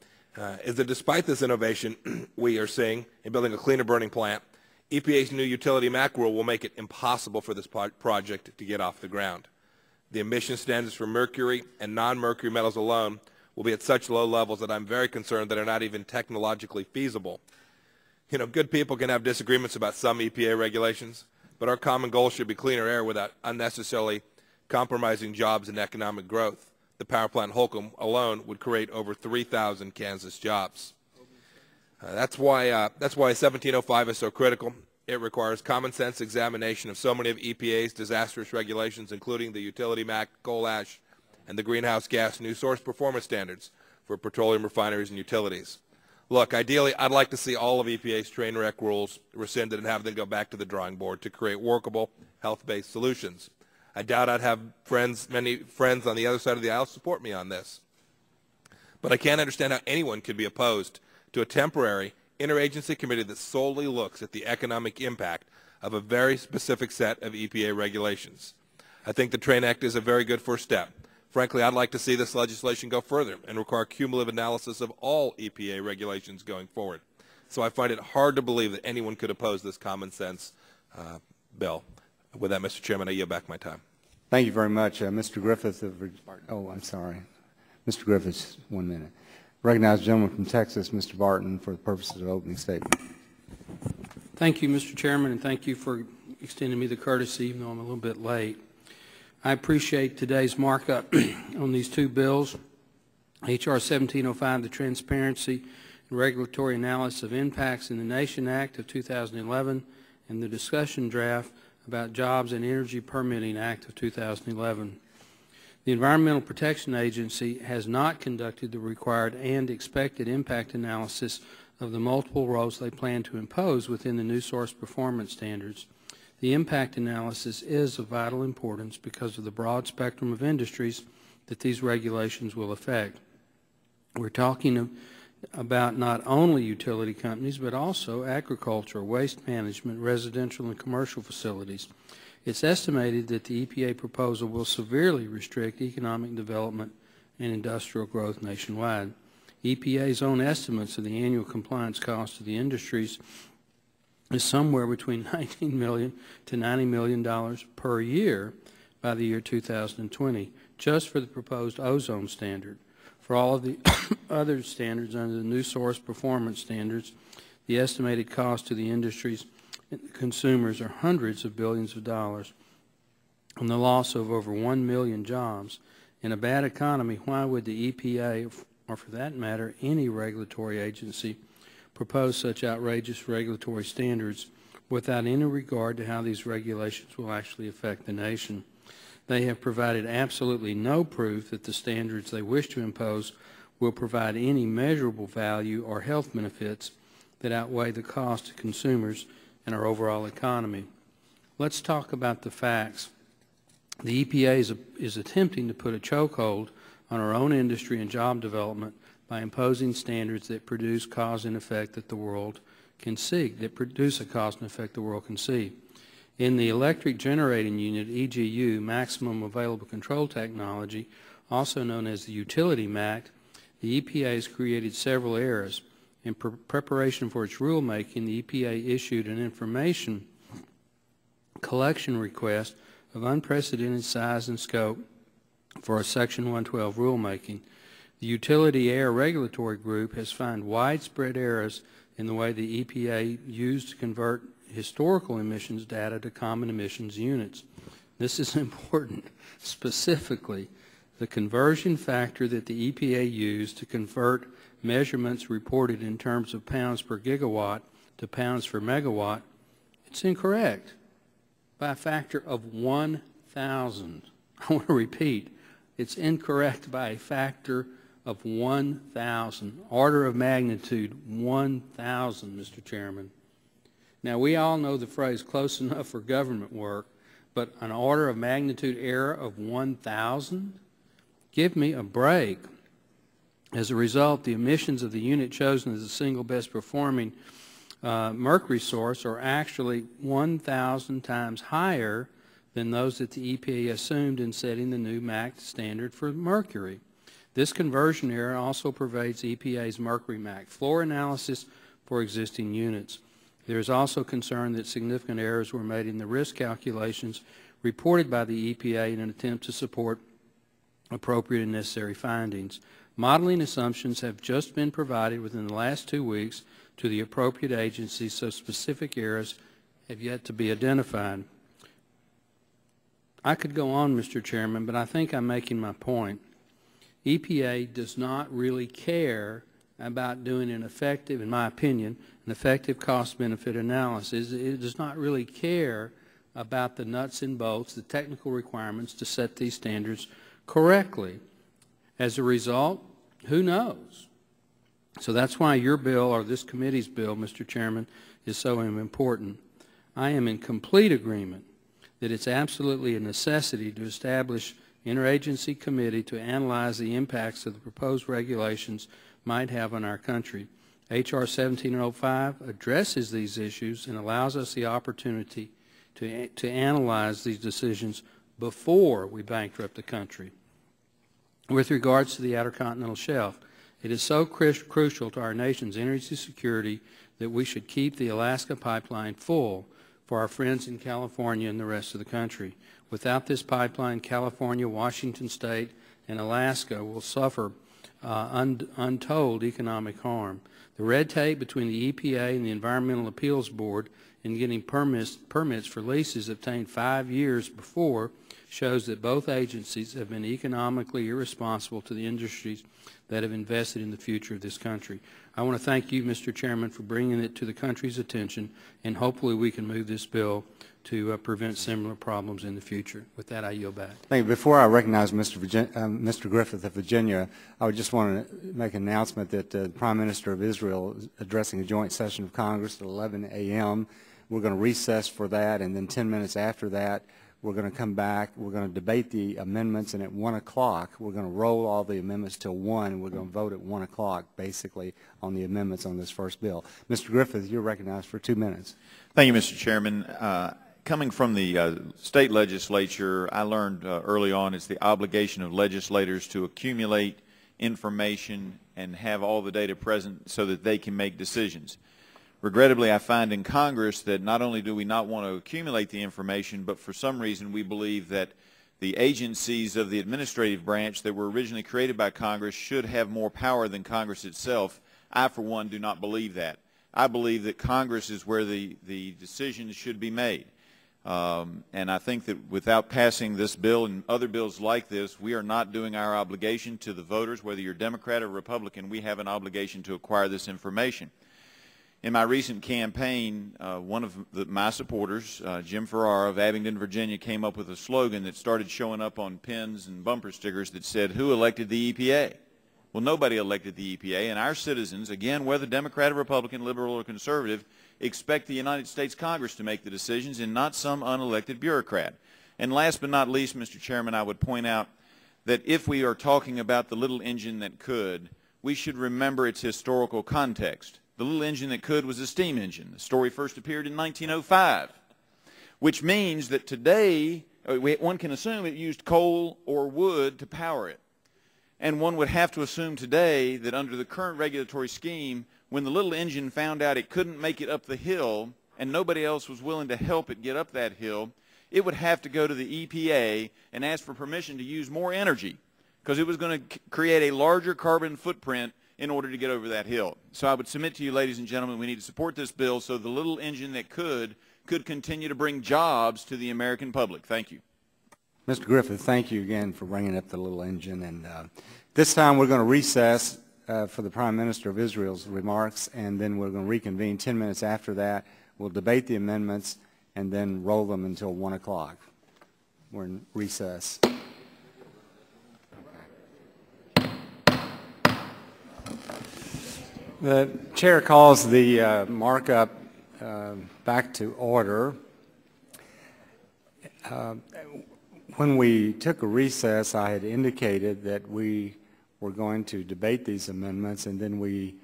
is that despite this innovation we are seeing in building a cleaner burning plant, EPA's new utility MAC rule will make it impossible for this project to get off the ground. The emission standards for mercury and non-mercury metals alone will be at such low levels that I'm very concerned that are not even technologically feasible. You know, good people can have disagreements about some EPA regulations, but our common goal should be cleaner air without unnecessarily compromising jobs and economic growth. The power plant Holcomb alone would create over 3,000 Kansas jobs. That's why 1705 is so critical. It requires common sense examination of so many of EPA's disastrous regulations, including the utility MAC, coal ash, and the greenhouse gas new source performance standards for petroleum refineries and utilities. Look, ideally, I'd like to see all of EPA's train wreck rules rescinded and have them go back to the drawing board to create workable, health-based solutions. I doubt I'd have many friends on the other side of the aisle support me on this. But I can't understand how anyone could be opposed to a temporary interagency committee that solely looks at the economic impact of a very specific set of EPA regulations. I think the Train Act is a very good first step. Frankly, I'd like to see this legislation go further and require cumulative analysis of all EPA regulations going forward. So I find it hard to believe that anyone could oppose this common sense bill. With that, Mr. Chairman, I yield back my time. Thank you very much. Mr. Griffith of oh, I'm sorry. Mr. Griffith, 1 minute. Recognize the gentleman from Texas, Mr. Barton, for the purposes of opening statement. Thank you, Mr. Chairman, and thank you for extending me the courtesy, even though I'm a little bit late. I appreciate today's markup on these two bills, H.R. 1705, the Transparency and Regulatory Analysis of Impacts in the Nation Act of 2011, and the discussion draft about Jobs and Energy Permitting Act of 2011. The Environmental Protection Agency has not conducted the required and expected impact analysis of the multiple roles they plan to impose within the new source performance standards. The impact analysis is of vital importance because of the broad spectrum of industries that these regulations will affect. We're talking about not only utility companies, but also agriculture, waste management, residential and commercial facilities. It's estimated that the EPA proposal will severely restrict economic development and industrial growth nationwide. EPA's own estimates of the annual compliance cost of the industries is somewhere between $19 million to $90 million per year by the year 2020, just for the proposed ozone standard. For all of the other standards under the new source performance standards, the estimated cost to the industries and consumers are hundreds of billions of dollars. And the loss of over 1 million jobs. In a bad economy, why would the EPA, or for that matter, any regulatory agency, propose such outrageous regulatory standards without any regard to how these regulations will actually affect the nation? They have provided absolutely no proof that the standards they wish to impose will provide any measurable value or health benefits that outweigh the cost to consumers and our overall economy. Let's talk about the facts. The EPA is attempting to put a chokehold on our own industry and job development by imposing standards that produce cause and effect that the world can see, In the electric generating unit, EGU, maximum available control technology, also known as the Utility Act, the EPA has created several errors. In preparation for its rulemaking, the EPA issued an information collection request of unprecedented size and scope for a Section 112 rulemaking. The Utility Air Regulatory Group has found widespread errors in the way the EPA used to convert historical emissions data to common emissions units. This is important. Specifically, the conversion factor that the EPA used to convert measurements reported in terms of pounds per gigawatt to pounds per megawatt, it's incorrect by a factor of 1,000. I want to repeat, it's incorrect by a factor of 1,000, order of magnitude 1,000, Mr. Chairman. Now, we all know the phrase close enough for government work, but an order of magnitude error of 1,000? Give me a break. As a result, the emissions of the unit chosen as the single best performing mercury source are actually 1,000 times higher than those that the EPA assumed in setting the new MAC standard for mercury. This conversion error also pervades EPA's mercury MAC floor analysis for existing units. There is also concern that significant errors were made in the risk calculations reported by the EPA in an attempt to support appropriate and necessary findings. Modeling assumptions have just been provided within the last 2 weeks to the appropriate agencies, so specific errors have yet to be identified. I could go on, Mr. Chairman, but I think I'm making my point. EPA does not really care about doing an effective, in my opinion, an effective cost-benefit analysis. It does not really care about the nuts and bolts, the technical requirements to set these standards correctly. As a result, who knows? So that's why your bill, or this committee's bill, Mr. Chairman, is so important. I am in complete agreement that it's absolutely a necessity to establish an interagency committee to analyze the impacts of the proposed regulations might have on our country. H.R. 1705 addresses these issues and allows us the opportunity to analyze these decisions before we bankrupt the country. With regards to the Outer Continental Shelf, it is so crucial to our nation's energy security that we should keep the Alaska pipeline full for our friends in California and the rest of the country. Without this pipeline, California, Washington State, and Alaska will suffer untold economic harm. The red tape between the EPA and the Environmental Appeals Board in getting permits for leases obtained 5 years before shows that both agencies have been economically irresponsible to the industries that have invested in the future of this country. I want to thank you, Mr. Chairman, for bringing it to the country's attention, and hopefully we can move this bill to prevent similar problems in the future. With that, I yield back. Thank you. Before I recognize Mr. Griffith of Virginia, I would just want to make an announcement that the Prime Minister of Israel is addressing a joint session of Congress at 11 a.m. We're going to recess for that, and then 10 minutes after that, we're going to come back. We're going to debate the amendments, and at 1 o'clock, we're going to roll all the amendments till 1, and we're going to vote at 1 o'clock, basically, on the amendments on this first bill. Mr. Griffith, you're recognized for 2 minutes. Thank you, Mr. Chairman. Coming from the state legislature, I learned early on it's the obligation of legislators to accumulate information and have all the data present so that they can make decisions. Regrettably, I find in Congress that not only do we not want to accumulate the information, but for some reason we believe that the agencies of the administrative branch that were originally created by Congress should have more power than Congress itself. I, for one, do not believe that. I believe that Congress is where the decisions should be made. And I think that without passing this bill and other bills like this, we are not doing our obligation to the voters, whether you're Democrat or Republican. We have an obligation to acquire this information. In my recent campaign, one of my supporters, Jim Ferrara of Abingdon, Virginia, came up with a slogan that started showing up on pins and bumper stickers that said, "Who elected the EPA?" Well, nobody elected the EPA, and our citizens, again, whether Democrat or Republican, liberal or conservative, expect the United States Congress to make the decisions and not some unelected bureaucrat. And last but not least, Mr. Chairman, I would point out that if we are talking about the little engine that could, we should remember its historical context. The little engine that could was a steam engine. The story first appeared in 1905, which means that today one can assume it used coal or wood to power it. And one would have to assume today that under the current regulatory scheme, when the little engine found out it couldn't make it up the hill and nobody else was willing to help it get up that hill, it would have to go to the EPA and ask for permission to use more energy because it was going to create a larger carbon footprint in order to get over that hill. So I would submit to you, ladies and gentlemen, we need to support this bill so the little engine that could continue to bring jobs to the American public. Thank you. Mr. Griffith, thank you again for bringing up the little engine. And this time we're going to recess for the Prime Minister of Israel's remarks, and then we're going to reconvene 10 minutes after that. We'll debate the amendments and then roll them until 1 o'clock. We're in recess. The chair calls the markup back to order. When we took a recess, I had indicated that we were going to debate these amendments and then we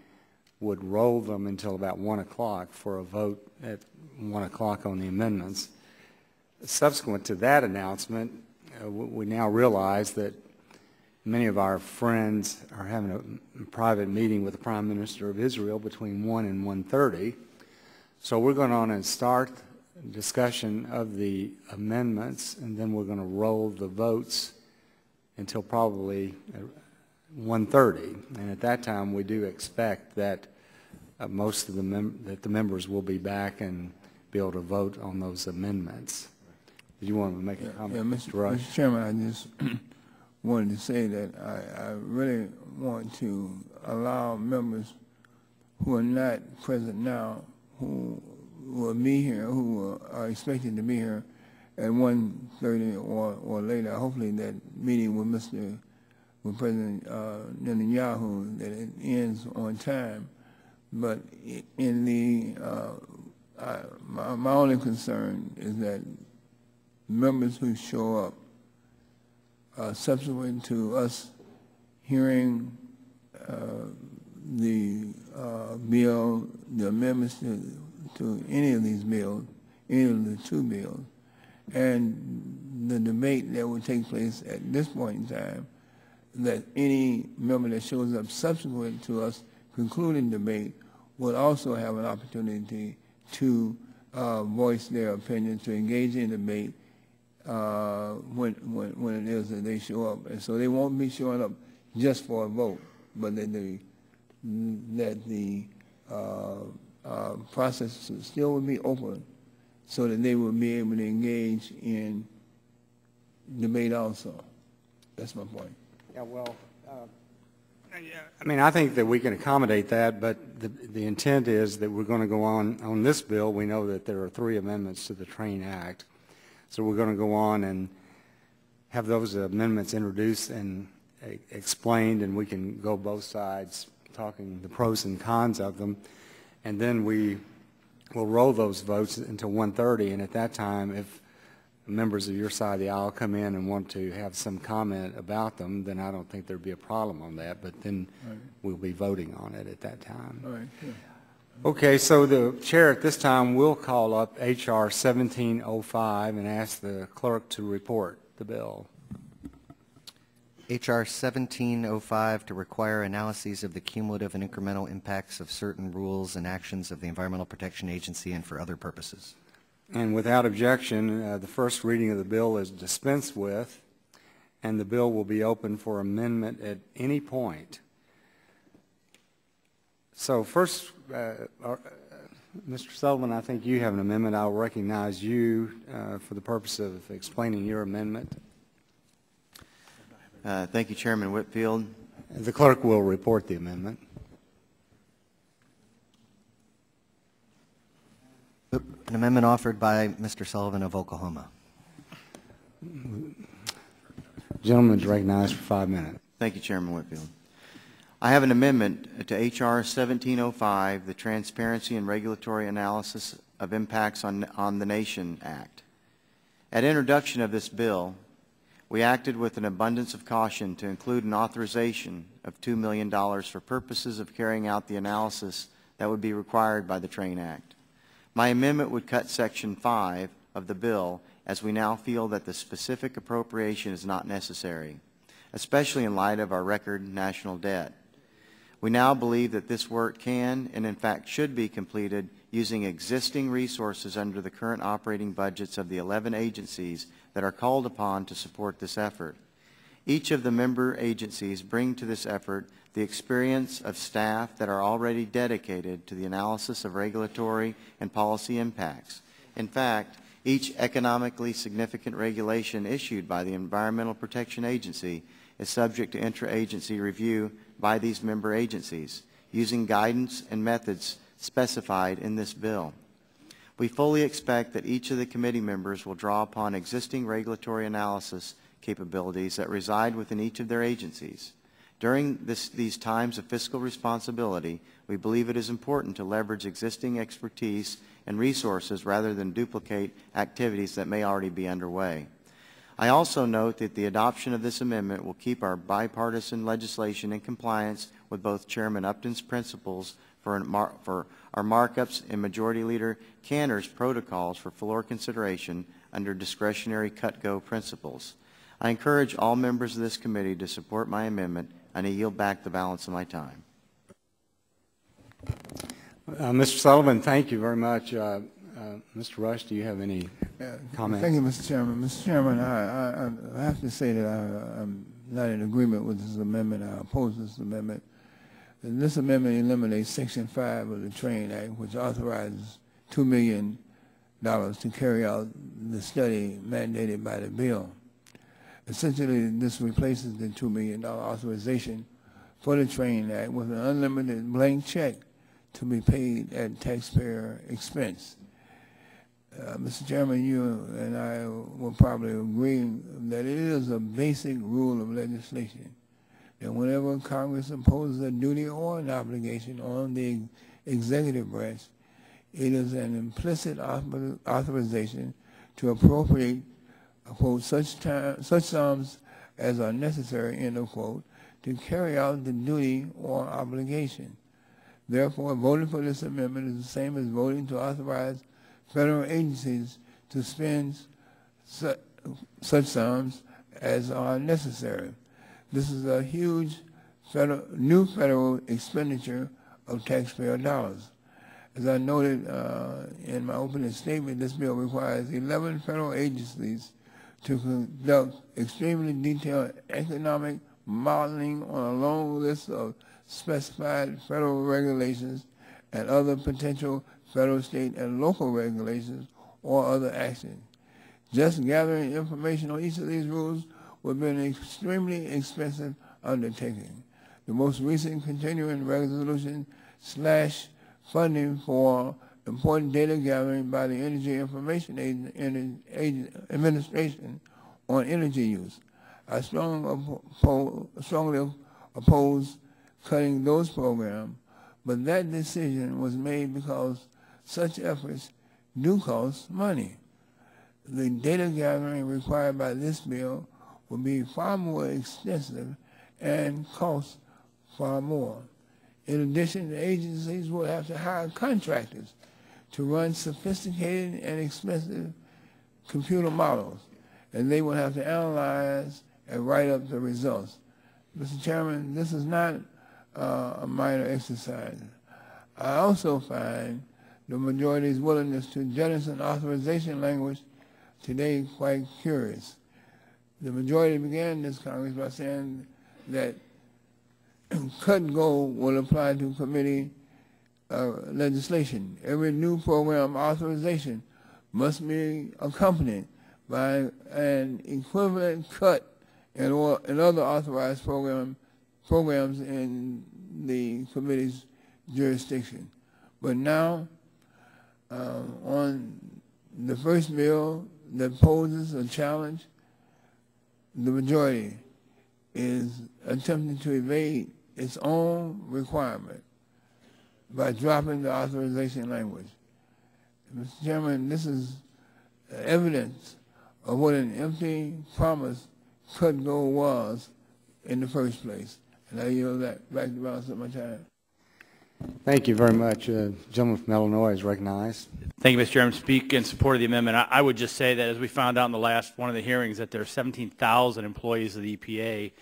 would roll them until about 1 o'clock for a vote at 1 o'clock on the amendments. Subsequent to that announcement, we now realize that many of our friends are having a private meeting with the Prime Minister of Israel between 1 and 1:30. So we're going on and start discussion of the amendments, and then we're going to roll the votes until probably 1:30. And at that time, we do expect that most of the members will be back and be able to vote on those amendments. Did you want to make a comment, yeah, Mr. Rush? Mr. Chairman, I just wanted to say that I really want to allow members who are not present now, who will be here, who are expected to be here at 1:30 or later. Hopefully that meeting with President Netanyahu, that it ends on time. But in the my only concern is that members who show up subsequent to us hearing the bill, the amendments to any of these bills, any of the two bills, and the debate that will take place at this point in time, that any member that shows up subsequent to us concluding debate would also have an opportunity to voice their opinion, to engage in debate when it is that they show up. And so they won't be showing up just for a vote, but that the process still will be open so that they will be able to engage in debate also. That's my point. Yeah, well, I mean, I think that we can accommodate that, but the intent is that we're going to go on this bill. We know that there are 3 amendments to the Train Act. So we're going to go on and have those amendments introduced and explained, and we can go both sides talking the pros and cons of them. And then we will roll those votes until 1:30, and at that time, if members of your side of the aisle come in and want to have some comment about them, then I don't think there'd be a problem on that, but then we'll be voting on it at that time. All right. Yeah. Okay, so the chair at this time will call up H.R. 1705 and ask the clerk to report the bill. H.R. 1705 to require analyses of the cumulative and incremental impacts of certain rules and actions of the Environmental Protection Agency and for other purposes. And without objection, the first reading of the bill is dispensed with, and the bill will be open for amendment at any point. So first, Mr. Sullivan, I think you have an amendment. I'll recognize you for the purpose of explaining your amendment. Thank you, Chairman Whitfield. The clerk will report the amendment. An amendment offered by Mr. Sullivan of Oklahoma. Gentleman is recognized for 5 minutes. Thank you, Chairman Whitfield. I have an amendment to H.R. 1705, the Transparency and Regulatory Analysis of Impacts on the Nation Act. At introduction of this bill, we acted with an abundance of caution to include an authorization of $2 million for purposes of carrying out the analysis that would be required by the Train Act. My amendment would cut Section 5 of the bill, as we now feel that the specific appropriation is not necessary. especially in light of our record national debt. We now believe that this work can and in fact should be completed using existing resources under the current operating budgets of the 11 agencies that are called upon to support this effort. Each of the member agencies bring to this effort the experience of staff that are already dedicated to the analysis of regulatory and policy impacts. In fact, each economically significant regulation issued by the Environmental Protection Agency is subject to intra-agency review by these member agencies, using guidance and methods specified in this bill. We fully expect that each of the committee members will draw upon existing regulatory analysis capabilities that reside within each of their agencies. During these times of fiscal responsibility, we believe it is important to leverage existing expertise and resources rather than duplicate activities that may already be underway. I also note that the adoption of this amendment will keep our bipartisan legislation in compliance with both Chairman Upton's principles for our markups and Majority Leader Cantor's protocols for floor consideration under discretionary cut-go principles. I encourage all members of this committee to support my amendment, and I yield back the balance of my time. Mr. Sullivan, thank you very much. Mr. Rush, do you have any comments? Thank you, Mr. Chairman. Mr. Chairman, I have to say that I'm not in agreement with this amendment. I oppose this amendment. And this amendment eliminates Section 5 of the TRAIN Act, which authorizes $2 million to carry out the study mandated by the bill. Essentially, this replaces the $2 million authorization for the TRAIN Act with an unlimited blank check to be paid at taxpayer expense. Mr. Chairman, you and I will probably agree that it is a basic rule of legislation that whenever Congress imposes a duty or an obligation on the executive branch, it is an implicit authorization to appropriate, quote, such sums as are necessary, end of quote, to carry out the duty or obligation. Therefore, voting for this amendment is the same as voting to authorize federal agencies to spend such sums as are necessary. This is a huge new federal expenditure of taxpayer dollars. As I noted in my opening statement, this bill requires 11 federal agencies to conduct extremely detailed economic modeling on a long list of specified federal regulations and other potential federal, state, and local regulations or other actions. Just gathering information on each of these rules would be an extremely expensive undertaking. The most recent continuing resolution / funding for important data gathering by the Energy Information Administration on energy use. I strongly oppose cutting those programs, but that decision was made because such efforts do cost money. The data gathering required by this bill will be far more extensive and cost far more. In addition, the agencies will have to hire contractors to run sophisticated and expensive computer models, and they will have to analyze and write up the results. Mr. Chairman, this is not a minor exercise. I also find the majority's willingness to jettison authorization language today quite curious. The majority began this Congress by saying that cut-go will apply to committee legislation. Every new program authorization must be accompanied by an equivalent cut in other authorized programs in the committee's jurisdiction. But now, on the first bill that poses a challenge, the majority is attempting to evade its own requirement by dropping the authorization language. Mr. Chairman, this is evidence of what an empty promise cut-go was in the first place. And I yield that back to the balance of my time. Thank you very much. Gentleman from Illinois is recognized. Thank you, Mr. Chairman. Speak in support of the amendment. I would just say that as we found out in the last one of the hearings that there are 17,000 employees of the EPA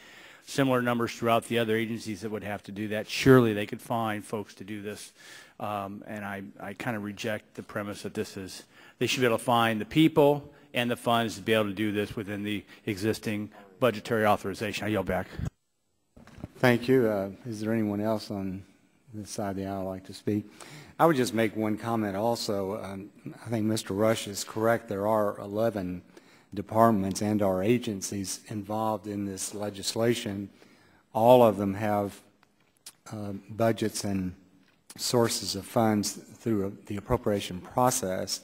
similar numbers throughout the other agencies that would have to do that. Surely they could find folks to do this. And I kind of reject the premise that they should be able to find the people and the funds to be able to do this within the existing budgetary authorization. I yield back. Thank you. Is there anyone else on this side of the aisle like to speak? I would just make one comment also. I think Mr. Rush is correct. There are 11 departments and our agencies involved in this legislation. All of them have budgets and sources of funds through the appropriation process,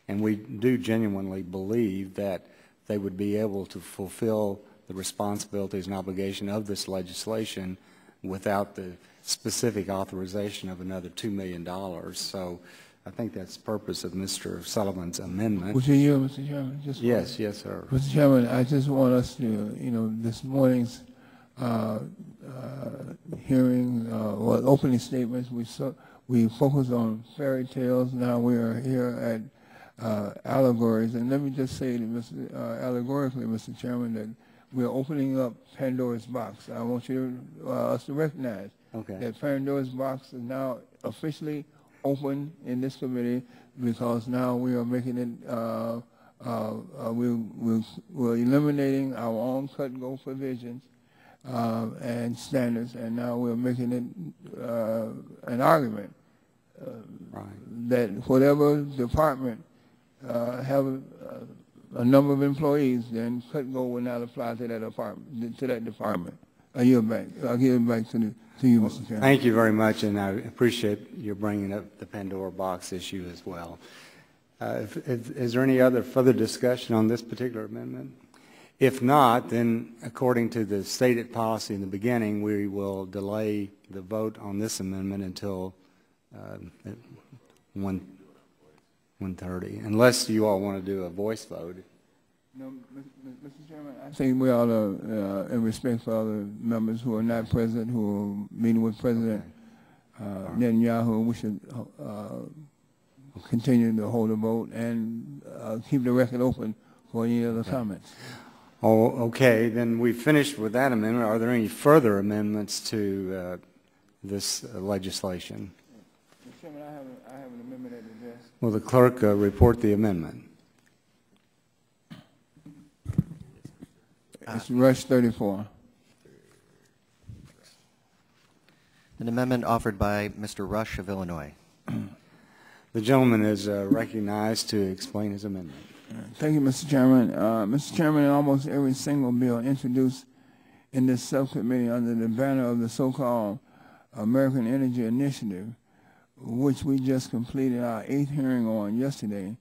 and we do genuinely believe that they would be able to fulfill the responsibilities and obligation of this legislation without the specific authorization of another $2 million. So I think that's the purpose of Mr. Sullivan's amendment. Would you yield, Mr. Chairman? Yes, sir. Mr. Chairman, I just want us to, this morning's hearing, opening statements, we focused on fairy tales. Now we are here at allegories. And let me just say, allegorically, Mr. Chairman, that we're opening up Pandora's box. I want us to recognize that Pandora's box is now officially open in this committee, because now we are making it, we're eliminating our own cut-and-go provisions and standards, and now we're making it an argument that whatever department have a number of employees, then cut-and-go will not apply to that department. I yield back. I'll give it back to you, Mr. Chairman. Thank you very much, and I appreciate your bringing up the Pandora box issue as well. Is there any other further discussion on this particular amendment? If not, then according to the stated policy in the beginning, we will delay the vote on this amendment until 1:30, unless you all want to do a voice vote. No, Mr. Chairman, I think we ought to, in respect for other members who are not present, who are meeting with President Netanyahu, we should continue to hold a vote and keep the record open for any other comments. Oh, okay. Then we've finished with that amendment. Are there any further amendments to this legislation? Mr. Chairman, I have an amendment at the desk. Will the clerk report the amendment? It's Rush 34. An amendment offered by Mr. Rush of Illinois. The gentleman is recognized to explain his amendment. Thank you, Mr. Chairman. Mr. Chairman, in almost every single bill introduced in this subcommittee under the banner of the so-called American Energy Initiative, which we just completed our 8th hearing on yesterday,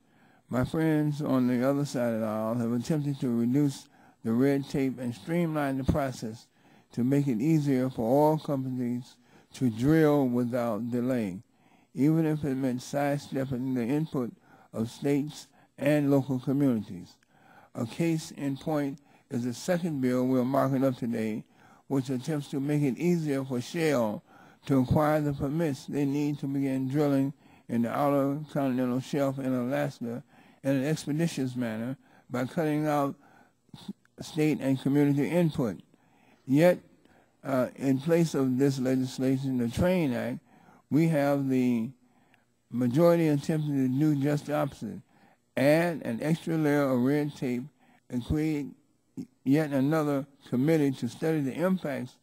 my friends on the other side of the aisle have attempted to reduce the red tape and streamline the process to make it easier for oil companies to drill without delay, even if it meant sidestepping the input of states and local communities. A case in point is the second bill we're marking up today, which attempts to make it easier for Shell to acquire the permits they need to begin drilling in the outer continental shelf in Alaska in an expeditious manner by cutting out state and community input. Yet, in place of this legislation, the Train Act, we have the majority attempting to do just the opposite, add an extra layer of red tape and create yet another committee to study the impacts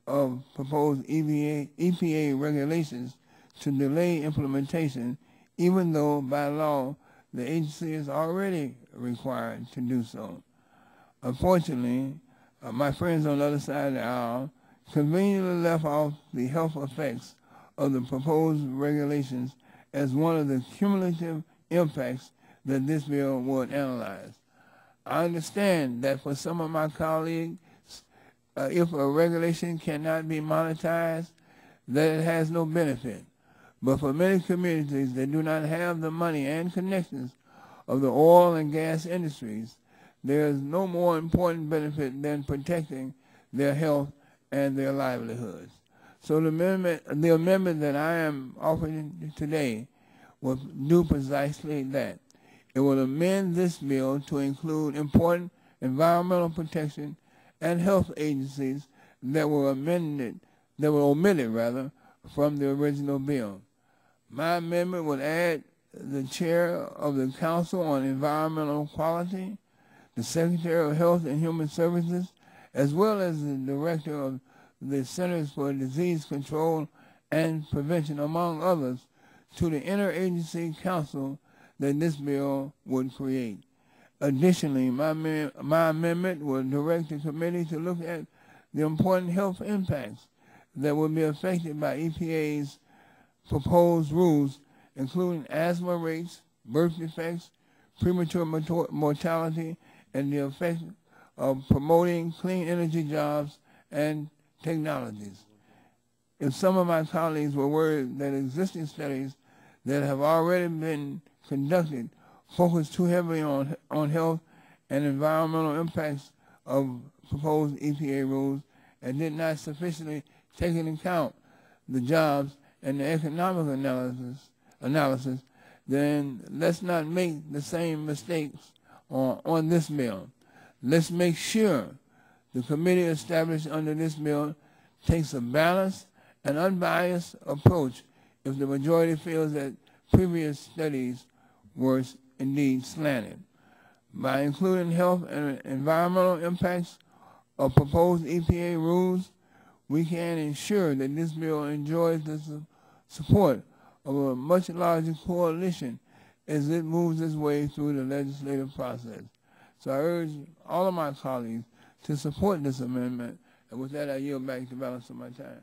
of proposed EPA regulations to delay implementation, even though by law the agency is already required to do so. Unfortunately, my friends on the other side of the aisle conveniently left off the health effects of the proposed regulations as one of the cumulative impacts that this bill would analyze. I understand that for some of my colleagues, if a regulation cannot be monetized, that it has no benefit. But for many communities that do not have the money and connections of the oil and gas industries, there is no more important benefit than protecting their health and their livelihoods. So the amendment that I am offering today will do precisely that. It will amend this bill to include important environmental protection and health agencies that were omitted from the original bill. My amendment would add the chair of the Council on Environmental Quality, the Secretary of Health and Human Services, as well as the Director of the Centers for Disease Control and Prevention, among others, to the interagency council that this bill would create. Additionally, my amendment would direct the committee to look at the important health impacts that would be affected by EPA's proposed rules, including asthma rates, birth defects, premature mortality, and the effect of promoting clean energy jobs and technologies. If some of my colleagues were worried that existing studies that have already been conducted focus too heavily on health and environmental impacts of proposed EPA rules and did not sufficiently take into account the jobs and the economic analysis, then let's not make the same mistakes on this bill. Let's make sure the committee established under this bill takes a balanced and unbiased approach if the majority feels that previous studies were indeed slanted. By including health and environmental impacts of proposed EPA rules, we can ensure that this bill enjoys the support of a much larger coalition as it moves its way through the legislative process. So I urge all of my colleagues to support this amendment, and with that I yield back the balance of my time.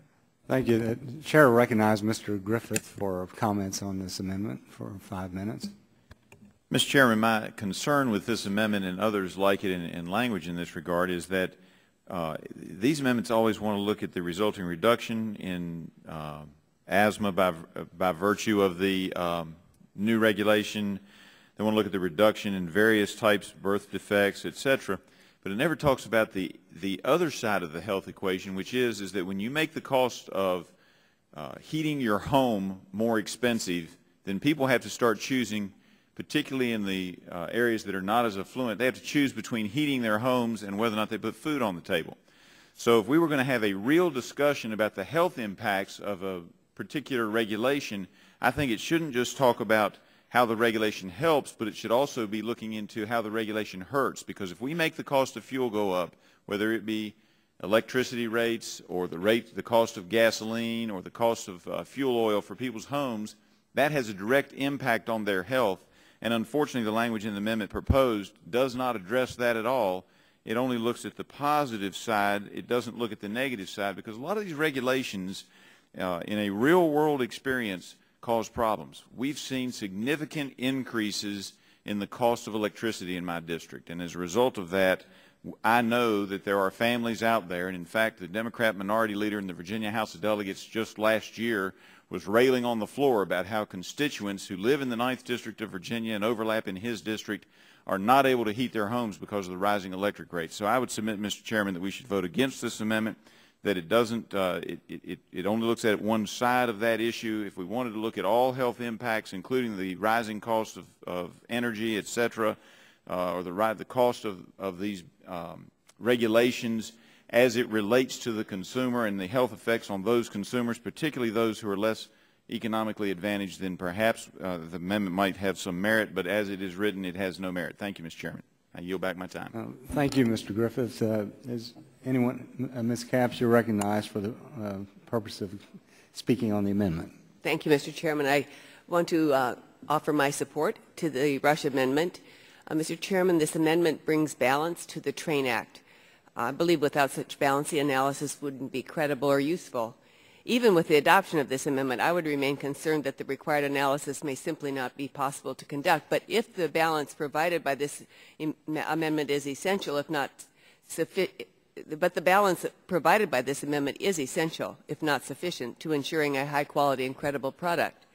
Thank you. The Chair will recognize Mr. Griffith for comments on this amendment for 5 minutes. Mr. Chairman, my concern with this amendment and others like it in language in this regard is that these amendments always want to look at the resulting reduction in asthma by virtue of the new regulation. They want to look at the reduction in various types of birth defects, etc. But it never talks about the other side of the health equation, which is that when you make the cost of heating your home more expensive, then people have to start choosing, particularly in the areas that are not as affluent, they have to choose between heating their homes and whether or not they put food on the table. So if we were going to have a real discussion about the health impacts of a particular regulation, I think it shouldn't just talk about how the regulation helps, but it should also be looking into how the regulation hurts. Because if we make the cost of fuel go up, whether it be electricity rates or the cost of gasoline or the cost of fuel oil for people's homes, that has a direct impact on their health. And unfortunately, the language in the amendment proposed does not address that at all. It only looks at the positive side. It doesn't look at the negative side, because a lot of these regulations in a real-world experience cause problems. We've seen significant increases in the cost of electricity in my district, and as a result of that, I know that there are families out there, and in fact, the Democrat minority leader in the Virginia House of Delegates just last year was railing on the floor about how constituents who live in the 9th District of Virginia and overlap in his district are not able to heat their homes because of the rising electric rates. So I would submit, Mr. Chairman, that we should vote against this amendment, that it doesn't, it only looks at one side of that issue. If we wanted to look at all health impacts, including the rising cost of energy, et cetera, or the cost of these regulations as it relates to the consumer and the health effects on those consumers, particularly those who are less economically advantaged, then perhaps the amendment might have some merit, but as it is written, it has no merit. Thank you, Mr. Chairman. I yield back my time. Thank you, Mr. Griffith. Is anyone, Ms. Capps, you're recognized for the purpose of speaking on the amendment. Thank you, Mr. Chairman. I want to offer my support to the Rush Amendment. Mr. Chairman, this amendment brings balance to the Train Act. I believe without such balance, the analysis wouldn't be credible or useful. Even with the adoption of this amendment, I would remain concerned that the required analysis may simply not be possible to conduct. But if the balance provided by this amendment is essential, if not sufficient, but the balance provided by this amendment is essential, if not sufficient, to ensuring a high-quality and credible product.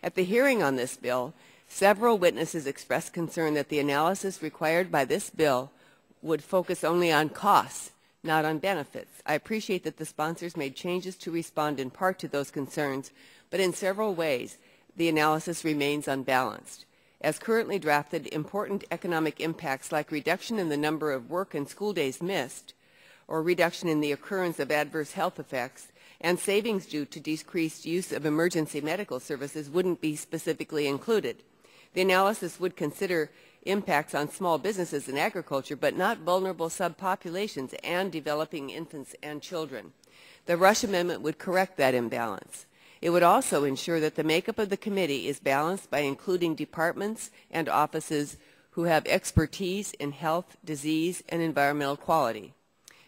At the hearing on this bill, several witnesses expressed concern that the analysis required by this bill would focus only on costs, not on benefits. I appreciate that the sponsors made changes to respond in part to those concerns, but in several ways, the analysis remains unbalanced. As currently drafted, important economic impacts like reduction in the number of work and school days missed, or reduction in the occurrence of adverse health effects, and savings due to decreased use of emergency medical services wouldn't be specifically included. The analysis would consider impacts on small businesses and agriculture, but not vulnerable subpopulations and developing infants and children. The Rush Amendment would correct that imbalance. It would also ensure that the makeup of the committee is balanced by including departments and offices who have expertise in health, disease, and environmental quality.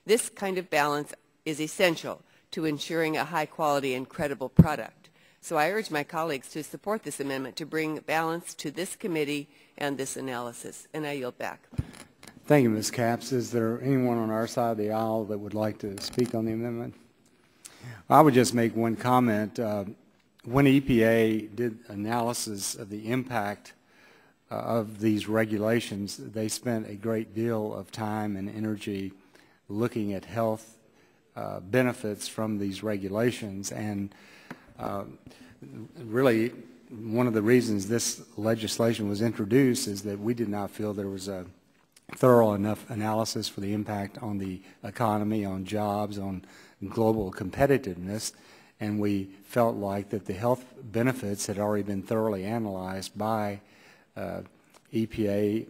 This kind of balance is essential to ensuring a high quality and credible product. So I urge my colleagues to support this amendment to bring balance to this committee and this analysis. And I yield back. Thank you, Ms. Capps. Is there anyone on our side of the aisle that would like to speak on the amendment? I would just make one comment. When EPA did analysis of the impact of these regulations, they spent a great deal of time and energy looking at health benefits from these regulations. And really, one of the reasons this legislation was introduced is that we did not feel there was a thorough enough analysis for the impact on the economy, on jobs, on global competitiveness, and we felt like that the health benefits had already been thoroughly analyzed by EPA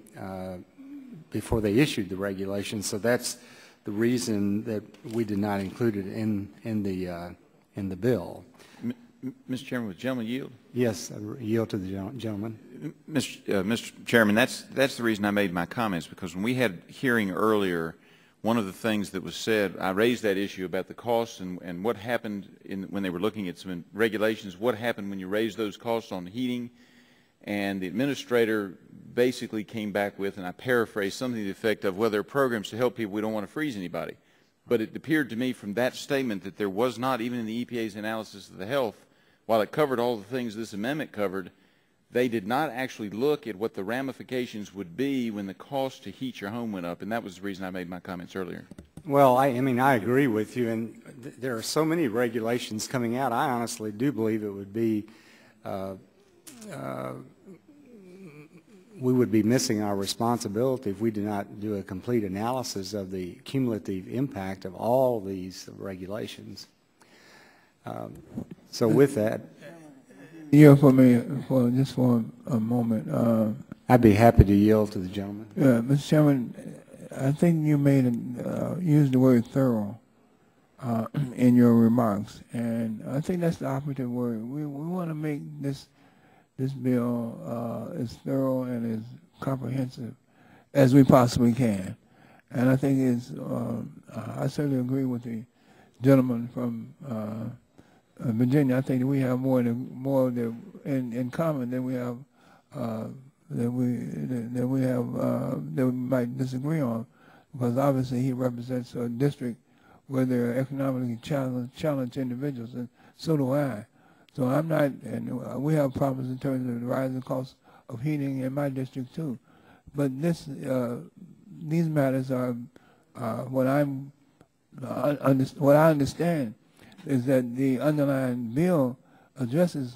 before they issued the regulations. So that's the reason that we did not include it in the bill. Mr. Chairman, would the gentleman yield? Yes, I yield to the gentleman. Mr. Chairman, that's the reason I made my comments, because when we had hearing earlier, one of the things that was said, I raised that issue about the costs and what happened when they were looking at some regulations, what happened when you raised those costs on heating, and the administrator basically came back with, and I paraphrased, something to the effect of, well, there are programs to help people, we don't want to freeze anybody. But it appeared to me from that statement that there was not, even in the EPA's analysis of the health, while it covered all the things this amendment covered, they did not actually look at what the ramifications would be when the cost to heat your home went up, and that was the reason I made my comments earlier. Well, I mean, I agree with you, and there are so many regulations coming out. I honestly do believe it would be, we would be missing our responsibility if we did not do a complete analysis of the cumulative impact of all these regulations. So with that, yield for me for a moment. I'd be happy to yield to the gentleman. Mr. Chairman, I think you used the word thorough in your remarks, and I think that's the operative word. We want to make this bill as thorough and as comprehensive as we possibly can, and I think I certainly agree with the gentleman from Virginia. I think that we have more in common than we have that we might disagree on, because obviously he represents a district where there are economically challenged individuals, and so do I. So I'm not, and we have problems in terms of the rising cost of heating in my district too. But these matters are what I understand is that the underlying bill addresses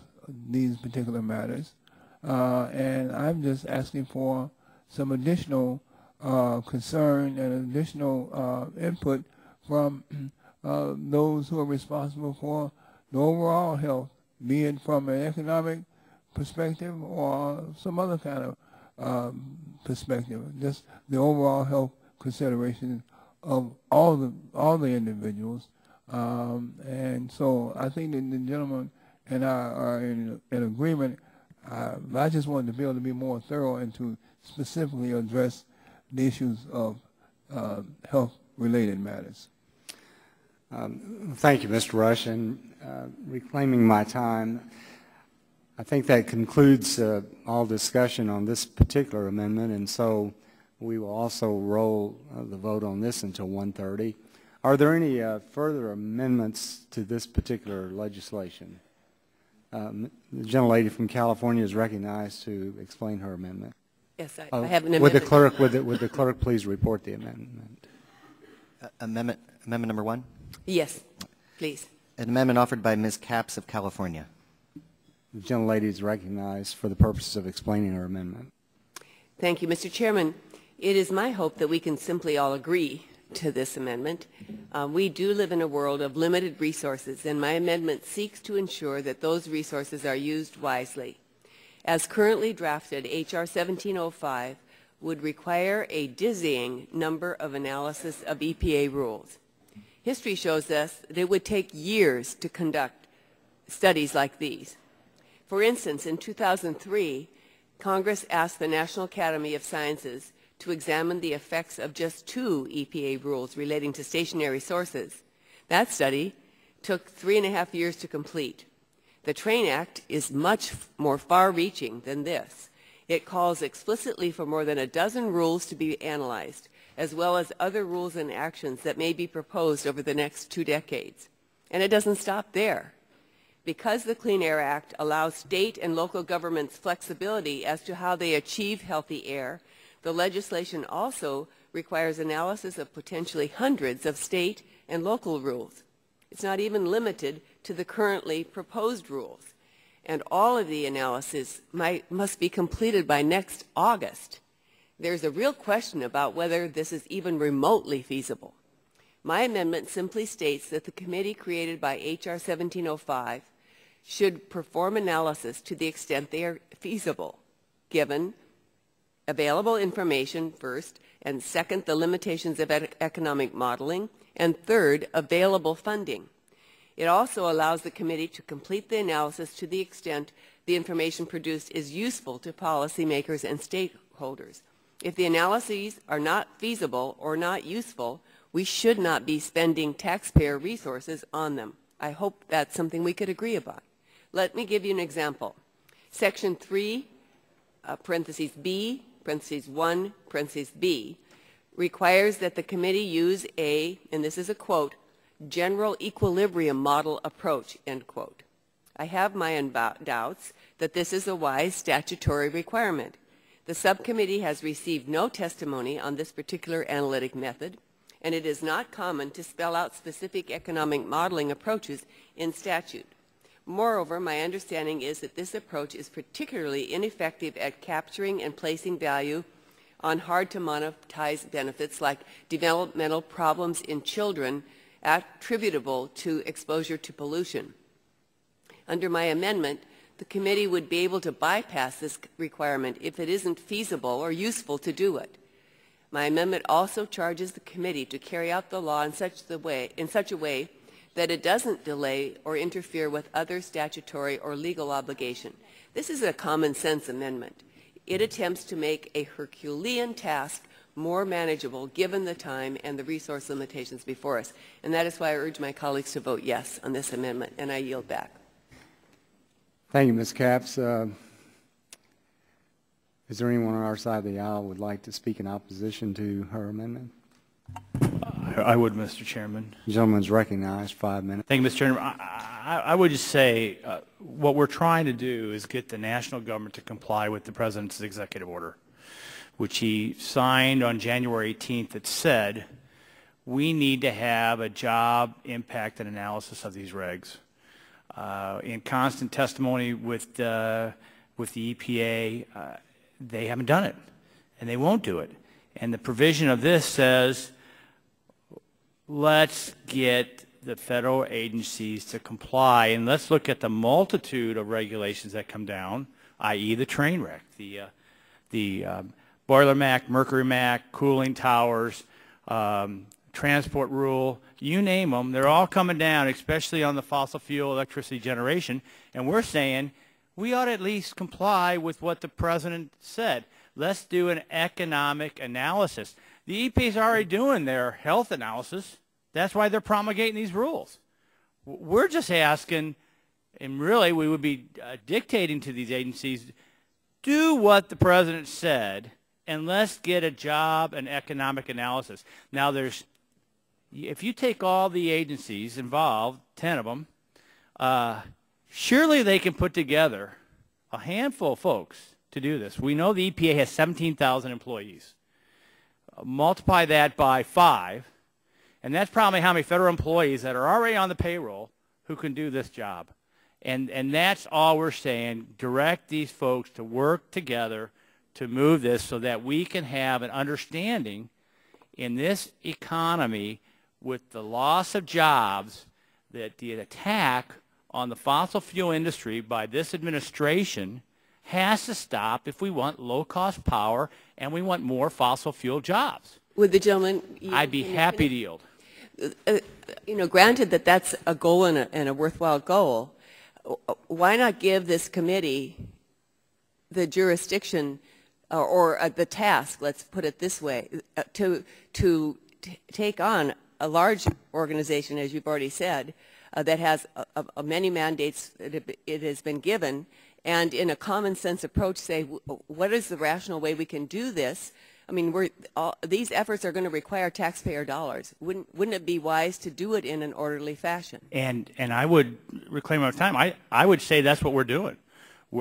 these particular matters, and I'm just asking for some additional concern and additional input from those who are responsible for the overall health, be it from an economic perspective or some other kind of perspective, just the overall health consideration of all the individuals. And so I think that the gentleman and I are in agreement. I just wanted the bill to be more thorough and to specifically address the issues of health-related matters. Thank you, Mr. Rush. And reclaiming my time, I think that concludes all discussion on this particular amendment, and so we will also roll the vote on this until 1:30. Are there any further amendments to this particular legislation? The gentlelady from California is recognized to explain her amendment. Yes, I have an amendment. Would the clerk please report the amendment? Amendment number 1? Yes, please. An amendment offered by Ms. Capps of California. The gentlelady is recognized for the purposes of explaining her amendment. Thank you, Mr. Chairman. It is my hope that we can simply all agree to this amendment. We do live in a world of limited resources, and my amendment seeks to ensure that those resources are used wisely. As currently drafted, H.R. 1705 would require a dizzying number of analysis of EPA rules. History shows us that it would take years to conduct studies like these. For instance, in 2003, Congress asked the National Academy of Sciences to examine the effects of just 2 EPA rules relating to stationary sources. That study took 3.5 years to complete. The Train Act is much more far-reaching than this. It calls explicitly for more than a dozen rules to be analyzed, as well as other rules and actions that may be proposed over the next 2 decades. And it doesn't stop there. Because the Clean Air Act allows state and local governments flexibility as to how they achieve healthy air, the legislation also requires analysis of potentially hundreds of state and local rules. It's not even limited to the currently proposed rules. And all of the analysis must be completed by next August. There's a real question about whether this is even remotely feasible. My amendment simply states that the committee created by H.R. 1705 should perform analysis to the extent they are feasible, given available information first, and second, the limitations of economic modeling, and third, available funding. It also allows the committee to complete the analysis to the extent the information produced is useful to policymakers and stakeholders. If the analyses are not feasible or not useful, we should not be spending taxpayer resources on them. I hope that's something we could agree upon. Let me give you an example. Section 3, parentheses B, parentheses 1, parentheses B, requires that the committee use a, and this is a quote, general equilibrium model approach, end quote. I have my doubts that this is a wise statutory requirement. The subcommittee has received no testimony on this particular analytic method, and it is not common to spell out specific economic modeling approaches in statute. Moreover, my understanding is that this approach is particularly ineffective at capturing and placing value on hard-to-monetize benefits like developmental problems in children attributable to exposure to pollution. Under my amendment, the committee would be able to bypass this requirement if it isn't feasible or useful to do it. My amendment also charges the committee to carry out the law in such a way that it doesn't delay or interfere with other statutory or legal obligation. This is a common sense amendment. It attempts to make a Herculean task more manageable given the time and the resource limitations before us. And that is why I urge my colleagues to vote yes on this amendment, and I yield back. Thank you, Ms. Capps. Is there anyone on our side of the aisle who would like to speak in opposition to her amendment? I would, Mr. Chairman. The gentleman's recognized. 5 minutes. Thank you, Mr. Chairman. I would just say what we're trying to do is get the national government to comply with the President's executive order, which he signed on January 18th that said we need to have a job impact and analysis of these regs. In constant testimony with the EPA, they haven't done it, and they won't do it. And the provision of this says, let's get the federal agencies to comply, and let's look at the multitude of regulations that come down, i.e. the train wreck, the boiler MAC, mercury MAC, cooling towers, transport rule, you name them, they're all coming down, especially on the fossil fuel electricity generation, and we're saying we ought to at least comply with what the President said. Let's do an economic analysis. The EPA is already doing their health analysis. That's why they're promulgating these rules. We're just asking, and really we would be dictating to these agencies, do what the President said, and let's get a job and economic analysis. Now, if you take all the agencies involved, 10 of them, surely they can put together a handful of folks to do this. We know the EPA has 17,000 employees. Multiply that by 5, and that's probably how many federal employees that are already on the payroll who can do this job. And that's all we're saying. Direct these folks to work together to move this so that we can have an understanding in this economy, with the loss of jobs, that the attack on the fossil fuel industry by this administration has to stop if we want low-cost power and we want more fossil fuel jobs. Would the gentleman yield? I'd be happy to yield. You know, granted that that's a goal and a worthwhile goal, why not give this committee the jurisdiction or the task, let's put it this way, to take on a large organization, as you've already said, that has many mandates it has been given, and in a common sense approach say, what is the rational way we can do this? I mean, these efforts are going to require taxpayer dollars. Wouldn't it be wise to do it in an orderly fashion? And I would reclaim our time. I would say that's what we're doing.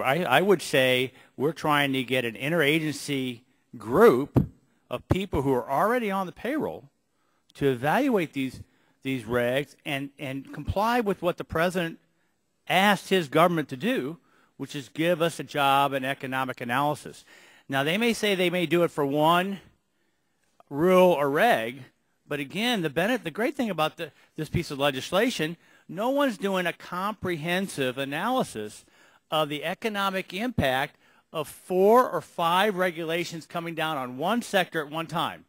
I would say we're trying to get an interagency group of people who are already on the payroll to evaluate these regs and comply with what the president asked his government to do, which is give us a job and economic analysis. Now, they may say they may do it for one rule or reg, but again, the great thing about this piece of legislation, no one's doing a comprehensive analysis of the economic impact of 4 or 5 regulations coming down on one sector at one time.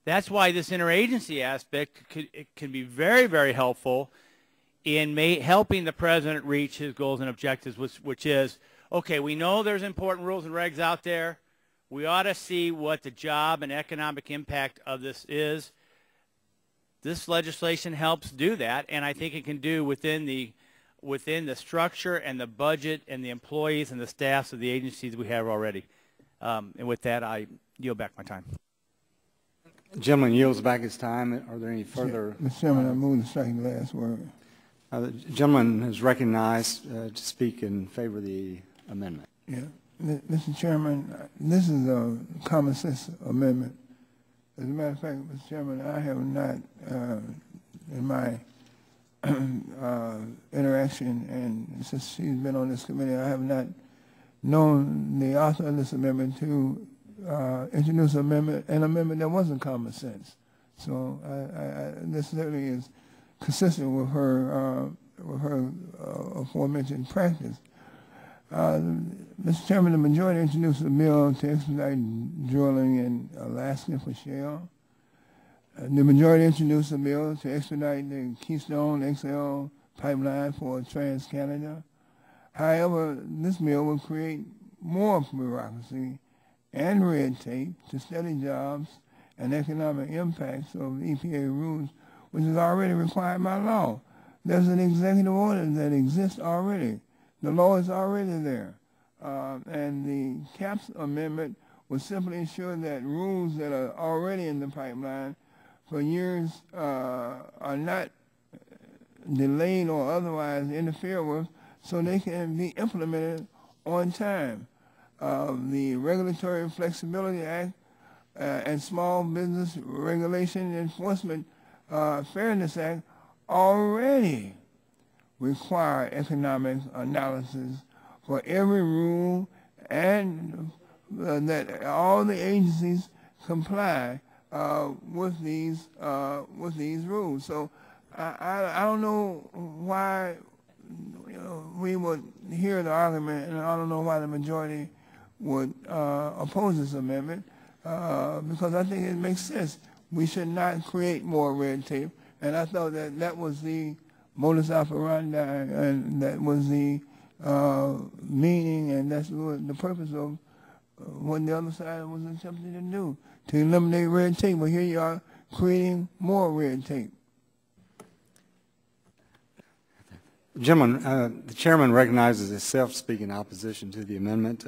That's why this interagency aspect can be very, very helpful in helping the president reach his goals and objectives, which is, okay, we know there's important rules and regs out there. We ought to see what the job and economic impact of this is. This legislation helps do that, and I think it can do within the structure and the budget and the employees and the staffs of the agencies we have already. And with that, I yield back my time. The gentleman yields back his time. Are there any further? Mr. Chairman, I move to strike the last word. The gentleman is recognized to speak in favor of the amendment. Yeah. Mr. Chairman, this is a common sense amendment. As a matter of fact, Mr. Chairman, I have not, in my interaction, and since she's been on this committee, I have not known the author of this amendment to introduce an amendment that wasn't common sense. So this certainly is consistent with her aforementioned practice. Mr. Chairman, the majority introduced a bill to expedite drilling in Alaska for shale. The majority introduced a bill to expedite the Keystone XL pipeline for Trans-Canada. However, this bill will create more bureaucracy and red tape to study jobs and economic impacts of EPA rules, which is already required by law. There's an executive order that exists already. The law is already there. And the CAPS amendment will simply ensure that rules that are already in the pipeline for years are not delayed or otherwise interfered with, so they can be implemented on time. The Regulatory Flexibility Act and Small Business Regulation Enforcement Fairness Act already require economic analysis for every rule, and that all the agencies comply with these rules. So I don't know why we would hear the argument, and I don't know why the majority would oppose this amendment, because I think it makes sense. We should not create more red tape, and I thought that was the modus operandi, and that was the meaning, and that's the purpose of what the other side was attempting to do, to eliminate red tape. But here you are creating more red tape. Gentlemen, the chairman recognizes himself speaking opposition to the amendment.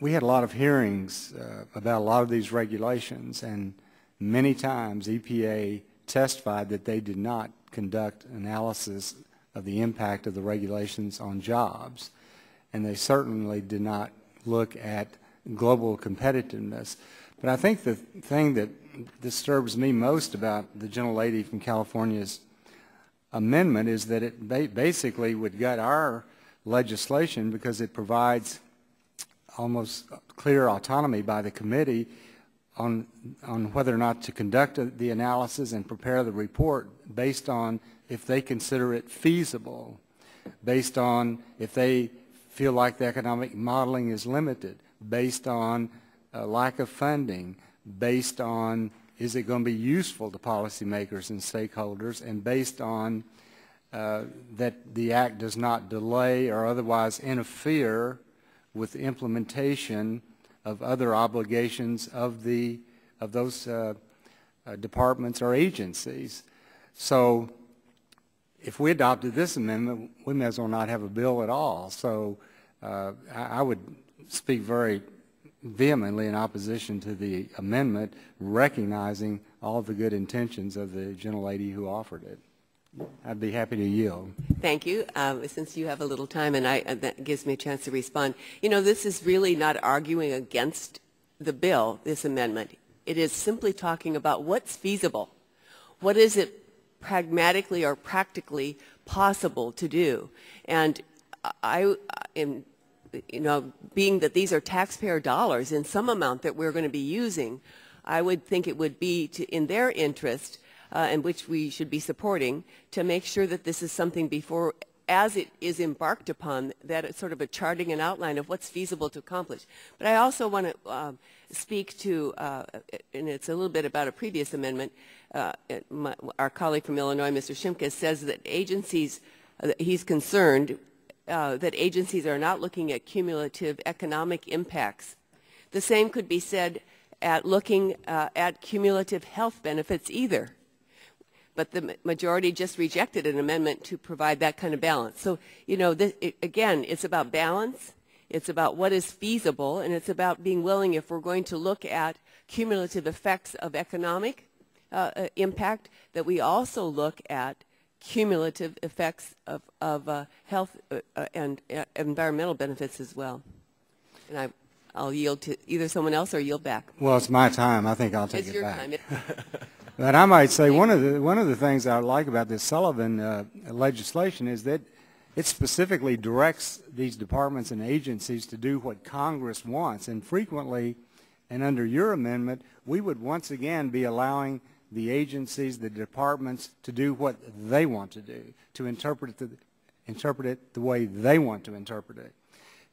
We had a lot of hearings about a lot of these regulations, and many times EPA testified that they did not conduct analysis of the impact of the regulations on jobs, and they certainly did not look at global competitiveness. But I think the thing that disturbs me most about the gentlelady from California's amendment is that it basically would gut our legislation, because it provides almost clear autonomy by the committee on whether or not to conduct the analysis and prepare the report based on if they consider it feasible, based on if they feel like the economic modeling is limited, based on lack of funding, based on is it going to be useful to policymakers and stakeholders, and based on that the Act does not delay or otherwise interfere with the implementation of other obligations of those departments or agencies. So if we adopted this amendment, we may as well not have a bill at all. So I would speak very vehemently in opposition to the amendment, recognizing all the good intentions of the gentlelady who offered it. I'd be happy to yield. Thank you. Since you have a little time, and that gives me a chance to respond. You know, this is really not arguing against the bill, this amendment. It is simply talking about what's feasible. What is it pragmatically or practically possible to do? And I am, you know, being that these are taxpayer dollars in some amount that we're going to be using, I would think it would be in their interest, and which we should be supporting, to make sure that this is something before, as it is embarked upon, that it's sort of a charting and outline of what's feasible to accomplish. But I also want to speak to, and it's a little bit about a previous amendment, our colleague from Illinois, Mr. Shimkus, says that agencies, he's concerned that agencies are not looking at cumulative economic impacts. The same could be said at looking at cumulative health benefits either. But the majority just rejected an amendment to provide that kind of balance. So, you know, again, it's about balance, it's about what is feasible, and it's about being willing, if we're going to look at cumulative effects of economic impact, that we also look at cumulative effects of health and environmental benefits as well. And I'll yield to either someone else or yield back. Well, it's my time. I think I'll take it back. It's your time. But I might say one of the things I like about this Sullivan legislation is that it specifically directs these departments and agencies to do what Congress wants. And frequently, and under your amendment, we would once again be allowing the agencies, the departments, to do what they want to do, to interpret it the way they want to interpret it,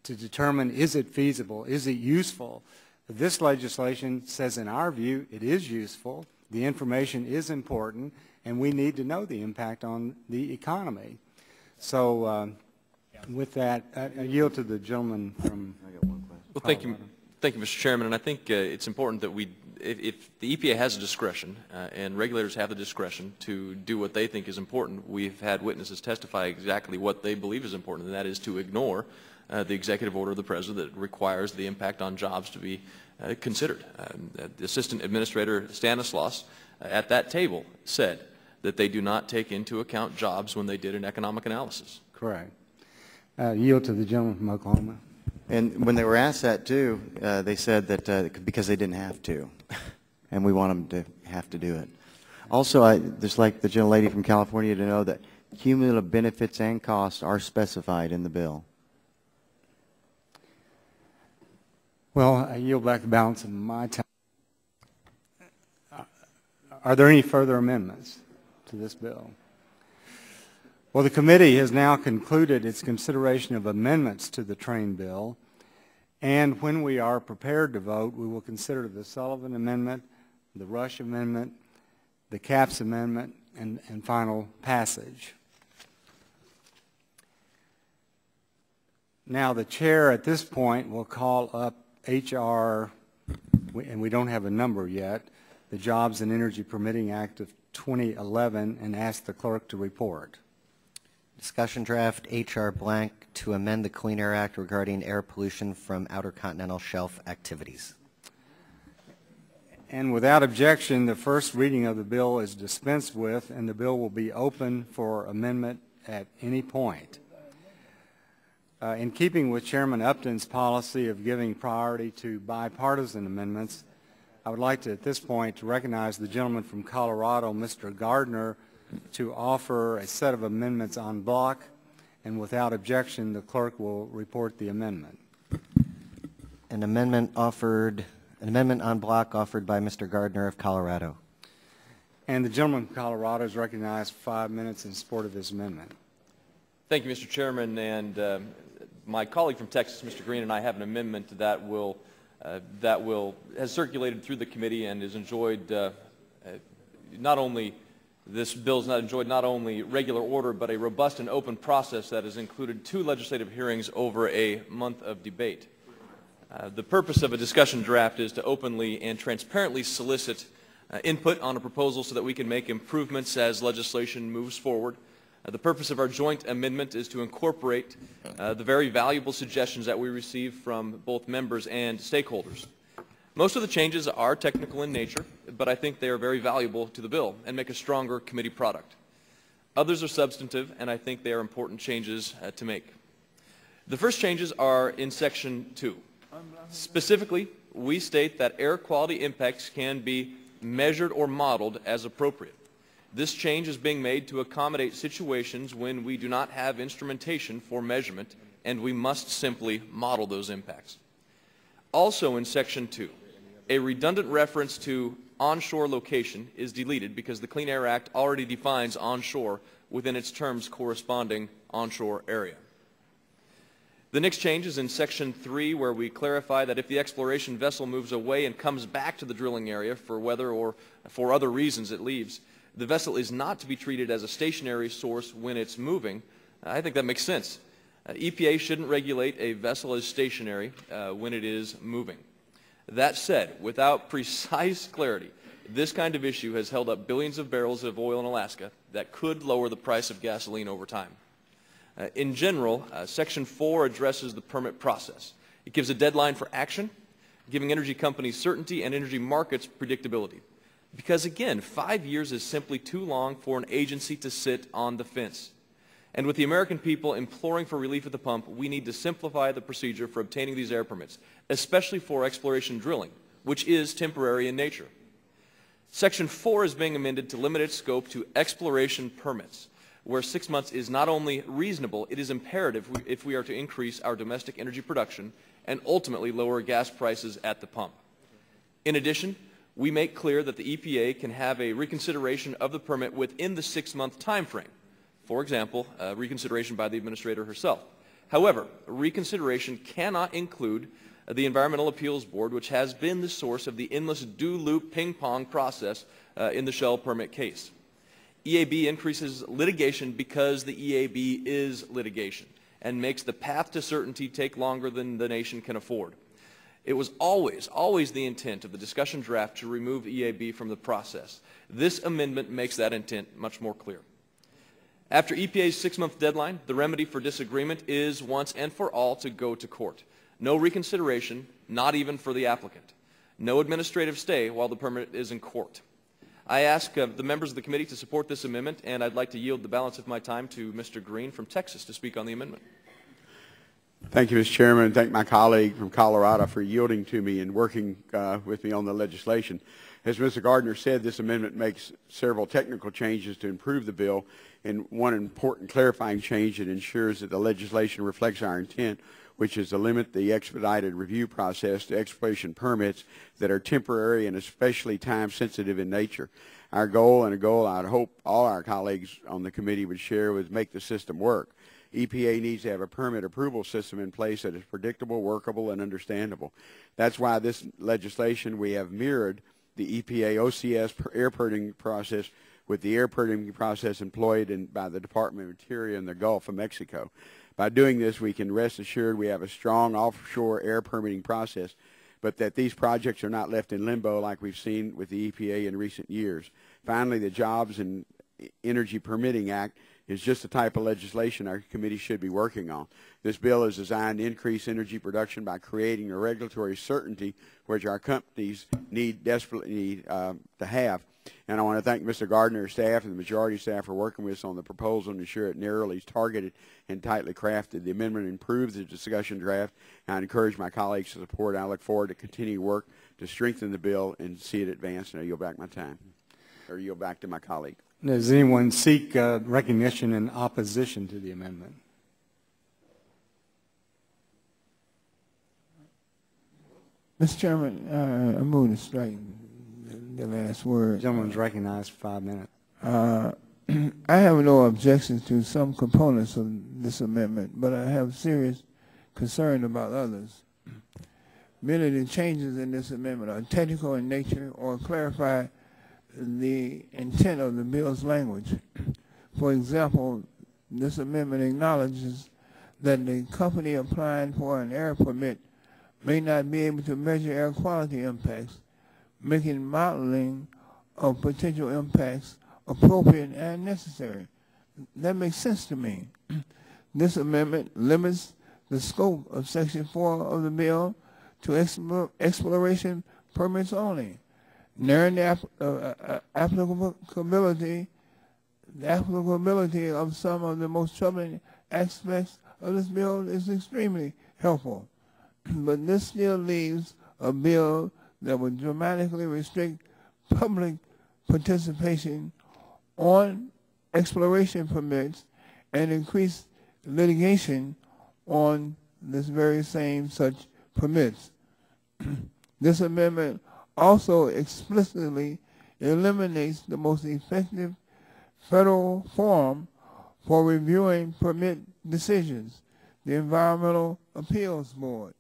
to determine is it feasible, is it useful. This legislation says, in our view, it is useful. The information is important, and we need to know the impact on the economy. So with that, I yield to the gentleman from Well, thank you, Mr. Chairman. And I think it's important that if the EPA has a discretion and regulators have the discretion to do what they think is important, we've had witnesses testify exactly what they believe is important, and that is to ignore the executive order of the President that requires the impact on jobs to be considered. The Assistant Administrator Stanislaus at that table said that they do not take into account jobs when they did an economic analysis. Correct. Yield to the gentleman from Oklahoma. And when they were asked that too, they said that because they didn't have to, and we want them to have to do it. Also, I'd just like the gentlelady from California to know that cumulative benefits and costs are specified in the bill. Well, I yield back the balance of my time. Are there any further amendments to this bill? Well, the committee has now concluded its consideration of amendments to the train bill, and when we are prepared to vote, we will consider the Sullivan Amendment, the Rush Amendment, the Capps Amendment, and final passage. Now, the chair at this point will call up HR, and we don't have a number yet, the Jobs and Energy Permitting Act of 2011, and ask the clerk to report. Discussion draft HR blank to amend the Clean Air Act regarding air pollution from outer continental shelf activities. And without objection, the first reading of the bill is dispensed with, and the bill will be open for amendment at any point. In keeping with Chairman Upton's policy of giving priority to bipartisan amendments, I would like to, at this point, to recognize the gentleman from Colorado, Mr. Gardner, to offer a set of amendments en bloc, and without objection, the clerk will report the amendment. An amendment en bloc offered by Mr. Gardner of Colorado. And the gentleman from Colorado is recognized for 5 minutes in support of this amendment. Thank you, Mr. Chairman. And my colleague from Texas, Mr. Green, and I have an amendment that has circulated through the committee and is enjoyed this bill's not enjoyed not only regular order, but a robust and open process that has included 2 legislative hearings over a month of debate. The purpose of a discussion draft is to openly and transparently solicit input on a proposal so that we can make improvements as legislation moves forward. The purpose of our joint amendment is to incorporate the very valuable suggestions that we receive from both members and stakeholders. Most of the changes are technical in nature, but I think they are very valuable to the bill and make a stronger committee product. Others are substantive, and I think they are important changes to make. The first changes are in Section 2. Specifically, we state that air quality impacts can be measured or modeled as appropriate. This change is being made to accommodate situations when we do not have instrumentation for measurement, and we must simply model those impacts. Also in Section 2, a redundant reference to onshore location is deleted because the Clean Air Act already defines onshore within its terms corresponding onshore area. The next change is in Section 3, where we clarify that if the exploration vessel moves away and comes back to the drilling area for weather or for other reasons it leaves, the vessel is not to be treated as a stationary source when it's moving. I think that makes sense. EPA shouldn't regulate a vessel as stationary when it is moving. That said, without precise clarity, this kind of issue has held up billions of barrels of oil in Alaska that could lower the price of gasoline over time. In general, Section 4 addresses the permit process. It gives a deadline for action, giving energy companies certainty and energy markets predictability. Because again, 5 years is simply too long for an agency to sit on the fence. And with the American people imploring for relief at the pump, we need to simplify the procedure for obtaining these air permits, especially for exploration drilling, which is temporary in nature. Section 4 is being amended to limit its scope to exploration permits, where 6 months is not only reasonable, it is imperative if we are to increase our domestic energy production and ultimately lower gas prices at the pump. In addition, we make clear that the EPA can have a reconsideration of the permit within the 6-month time frame. For example, reconsideration by the administrator herself. However, reconsideration cannot include the Environmental Appeals Board, which has been the source of the endless do-loop ping-pong process in the Shell permit case. EAB increases litigation because the EAB is litigation and makes the path to certainty take longer than the nation can afford. It was always the intent of the discussion draft to remove EAB from the process. This amendment makes that intent much more clear. After EPA's 6-month deadline, the remedy for disagreement is once and for all to go to court. No reconsideration, not even for the applicant. No administrative stay while the permit is in court. I ask the members of the committee to support this amendment, and I'd like to yield the balance of my time to Mr. Green from Texas to speak on the amendment. Thank you, Mr. Chairman. Thank my colleague from Colorado for yielding to me and working with me on the legislation. As Mr. Gardner said, this amendment makes several technical changes to improve the bill, and one important clarifying change that ensures that the legislation reflects our intent, which is to limit the expedited review process to exploration permits that are temporary and especially time-sensitive in nature. Our goal, and a goal I'd hope all our colleagues on the committee would share, was make the system work. EPA needs to have a permit approval system in place that is predictable, workable, and understandable. That's why this legislation, we have mirrored the EPA OCS air permitting process with the air permitting process employed by the Department of Interior in the Gulf of Mexico. By doing this, we can rest assured we have a strong offshore air permitting process, but that these projects are not left in limbo like we've seen with the EPA in recent years. Finally, the Jobs and Energy Permitting Act is just the type of legislation our committee should be working on. This bill is designed to increase energy production by creating a regulatory certainty which our companies desperately need to have. And I want to thank Mr. Gardner's staff and the majority staff for working with us on the proposal and ensure it narrowly is targeted and tightly crafted. The amendment improves the discussion draft, and I encourage my colleagues to support it. I look forward to continuing work to strengthen the bill and see it advance. And I yield back my time, or yield back to my colleague. Does anyone seek recognition in opposition to the amendment? Mr. Chairman, I move to strike the last word. The gentleman's recognized for 5 minutes. I have no objections to some components of this amendment, but I have serious concern about others. Many of the changes in this amendment are technical in nature or clarify the intent of the bill's language. For example, this amendment acknowledges that the company applying for an air permit may not be able to measure air quality impacts, making modeling of potential impacts appropriate and necessary. That makes sense to me. This amendment limits the scope of Section 4 of the bill to exploration permits only, narrowing the applicability of some of the most troubling aspects of this bill is extremely helpful. But this still leaves a bill that would dramatically restrict public participation on exploration permits and increase litigation on this very same such permits. This amendment also explicitly eliminates the most effective federal forum for reviewing permit decisions, the Environmental Appeals Board.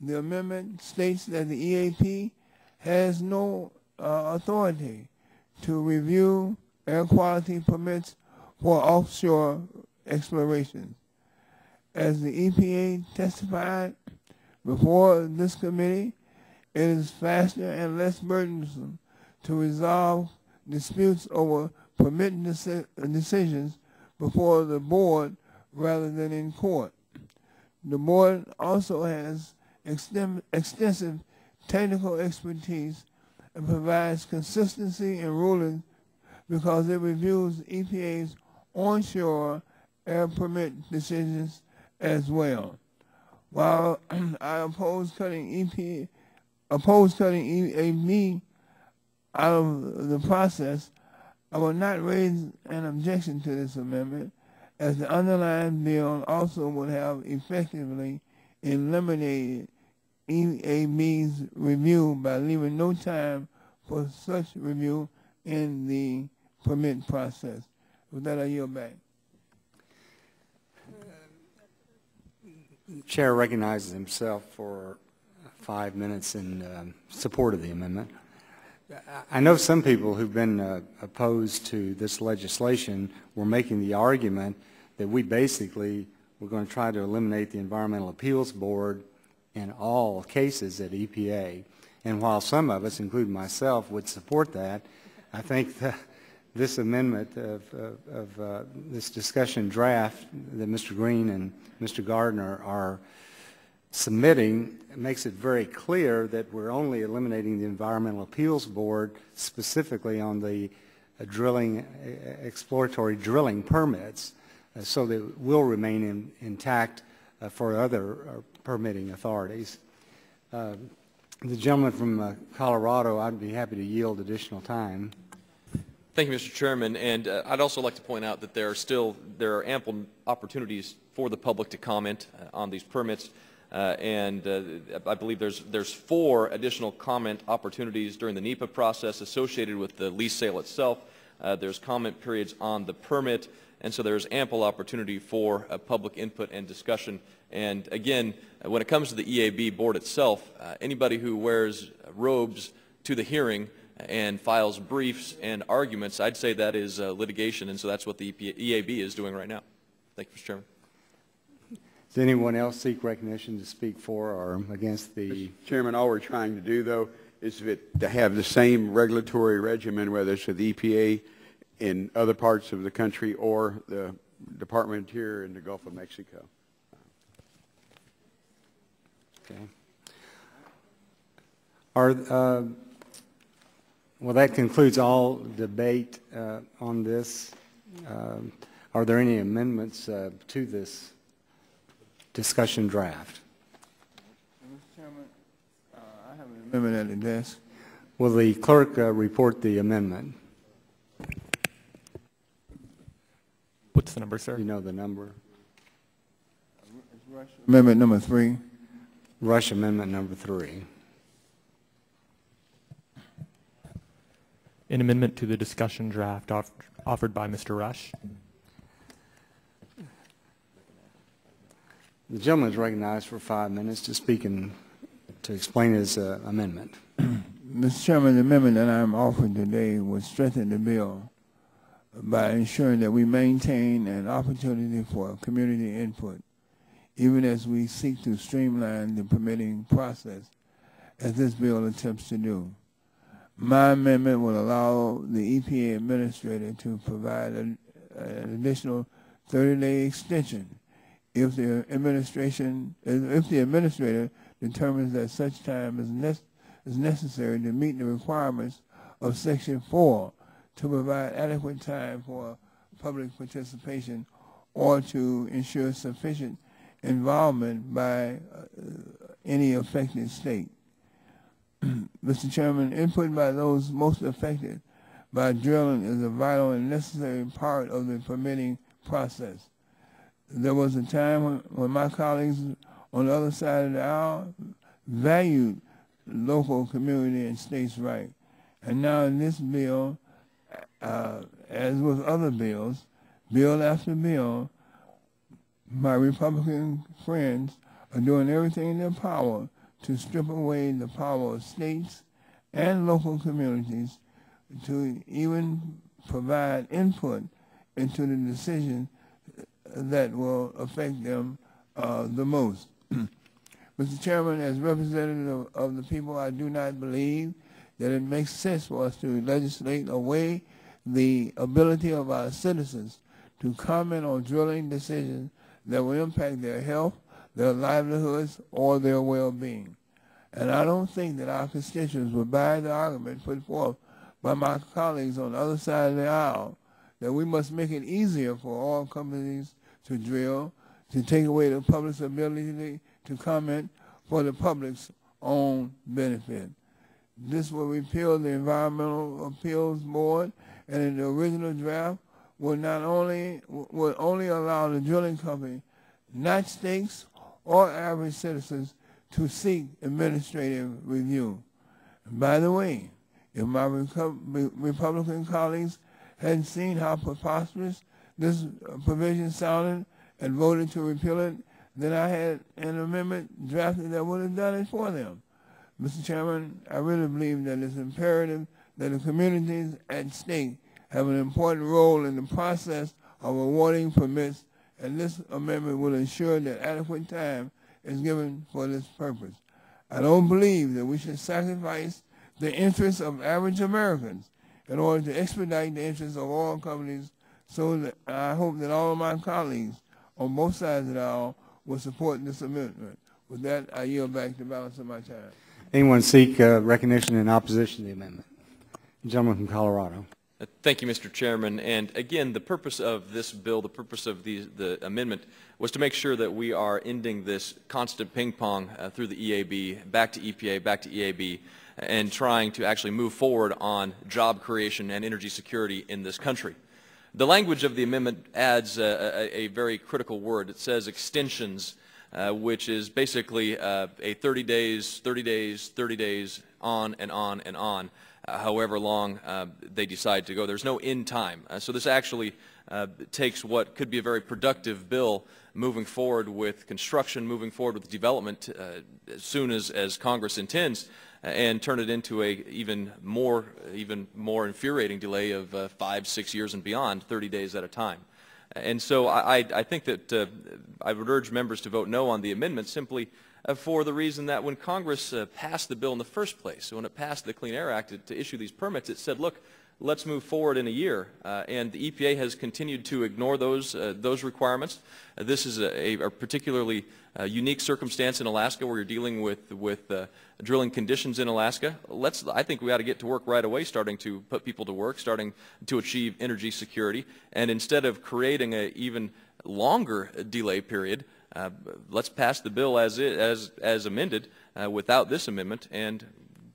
The amendment states that the EAP has no authority to review air quality permits for offshore exploration. As the EPA testified before this committee, it is faster and less burdensome to resolve disputes over permit decisions before the board rather than in court. The board also has extensive technical expertise and provides consistency in rulings because it reviews EPA's onshore air permit decisions as well. While I oppose cutting EAB out of the process, I will not raise an objection to this amendment, as the underlying bill also would have effectively eliminated EAB's review by leaving no time for such review in the permit process. With that, I yield back. The chair recognizes himself for 5 minutes in support of the amendment. I know some people who've been opposed to this legislation were making the argument that we basically were going to try to eliminate the Environmental Appeals Board in all cases at EPA. And while some of us, including myself, would support that, I think that this amendment of this discussion draft that Mr. Green and Mr. Gardner are submitting makes it very clear that we're only eliminating the Environmental Appeals Board specifically on the exploratory drilling permits, so that it will remain intact for other permitting authorities. The gentleman from Colorado, I'd be happy to yield additional time. Thank you, Mr. Chairman. And I'd also like to point out that there are ample opportunities for the public to comment on these permits. I believe there's 4 additional comment opportunities during the NEPA process associated with the lease sale itself. There's comment periods on the permit, and so there's ample opportunity for public input and discussion. And again, when it comes to the EAB board itself, anybody who wears robes to the hearing and files briefs and arguments, I'd say that is litigation, and so that's what the EAB is doing right now. Thank you, Mr. Chairman. Does anyone else seek recognition to speak for or against the... Mr. Chairman, all we're trying to do, though, is to have the same regulatory regimen, whether it's with the EPA in other parts of the country or the Department of Interior in the Gulf of Mexico. Okay. Well, that concludes all debate on this. Are there any amendments to this discussion draft? Mr. Chairman, I have an amendment at the desk. Will the clerk report the amendment? What's the number, sir? You know the number. Amendment number 3. Rush Amendment number 3. an amendment to the discussion draft offered by Mr. Rush. The gentleman is recognized for 5 minutes to speak and to explain his amendment. Mr. Chairman, the amendment that I'm offering today would strengthen the bill by ensuring that we maintain an opportunity for community input, even as we seek to streamline the permitting process, as this bill attempts to do. My amendment will allow the EPA administrator to provide an additional 30-day extension if the administrator determines that such time is necessary to meet the requirements of Section 4 to provide adequate time for public participation or to ensure sufficient involvement by any affected state. Mr. Chairman, input by those most affected by drilling is a vital and necessary part of the permitting process. There was a time when my colleagues on the other side of the aisle valued local community and states' rights. And now in this bill, as with other bills, bill after bill, my Republican friends are doing everything in their power to strip away the power of states and local communities to even provide input into the decision that will affect them the most. Mr. Chairman, as representative of the people, I do not believe that it makes sense for us to legislate away the ability of our citizens to comment on drilling decisions that will impact their health, their livelihoods, or their well-being. And I don't think that our constituents will buy the argument put forth by my colleagues on the other side of the aisle that we must make it easier for oil companies to drill, to take away the public's ability to comment for the public's own benefit. This will repeal the Environmental Appeals Board, and in the original draft would only allow the drilling company, not states or average citizens, to seek administrative review. And by the way, if my Republican colleagues hadn't seen how preposterous this provision sounded and voted to repeal it, then I had an amendment drafted that would have done it for them. Mr. Chairman, I really believe that it's imperative that the communities at stake have an important role in the process of awarding permits, and this amendment will ensure that adequate time is given for this purpose. I don't believe that we should sacrifice the interests of average Americans in order to expedite the interests of oil companies, so that I hope that all of my colleagues on both sides of the aisle will support this amendment. With that, I yield back the balance of my time. Anyone seek recognition in opposition to the amendment? The gentleman from Colorado. Thank you, Mr. Chairman. And again, the purpose of this bill, the purpose of the amendment, was to make sure that we are ending this constant ping pong through the EAB, back to EPA, back to EAB, and trying to actually move forward on job creation and energy security in this country. The language of the amendment adds a very critical word. It says extensions, which is basically a 30 days, 30 days, 30 days, on and on and on. However long they decide to go. There's no end time. So this actually takes what could be a very productive bill moving forward with construction, moving forward with development as soon as Congress intends, and turn it into a even more infuriating delay of 5, 6 years and beyond, 30 days at a time. And so I think that I would urge members to vote no on the amendment simply for the reason that when Congress passed the bill in the first place, when it passed the Clean Air Act to issue these permits, it said, look, let's move forward in a year. And the EPA has continued to ignore those requirements. This is a particularly unique circumstance in Alaska where you're dealing with drilling conditions in Alaska. I think we ought to get to work right away, starting to put people to work, starting to achieve energy security. And instead of creating an even longer delay period, let's pass the bill as amended without this amendment and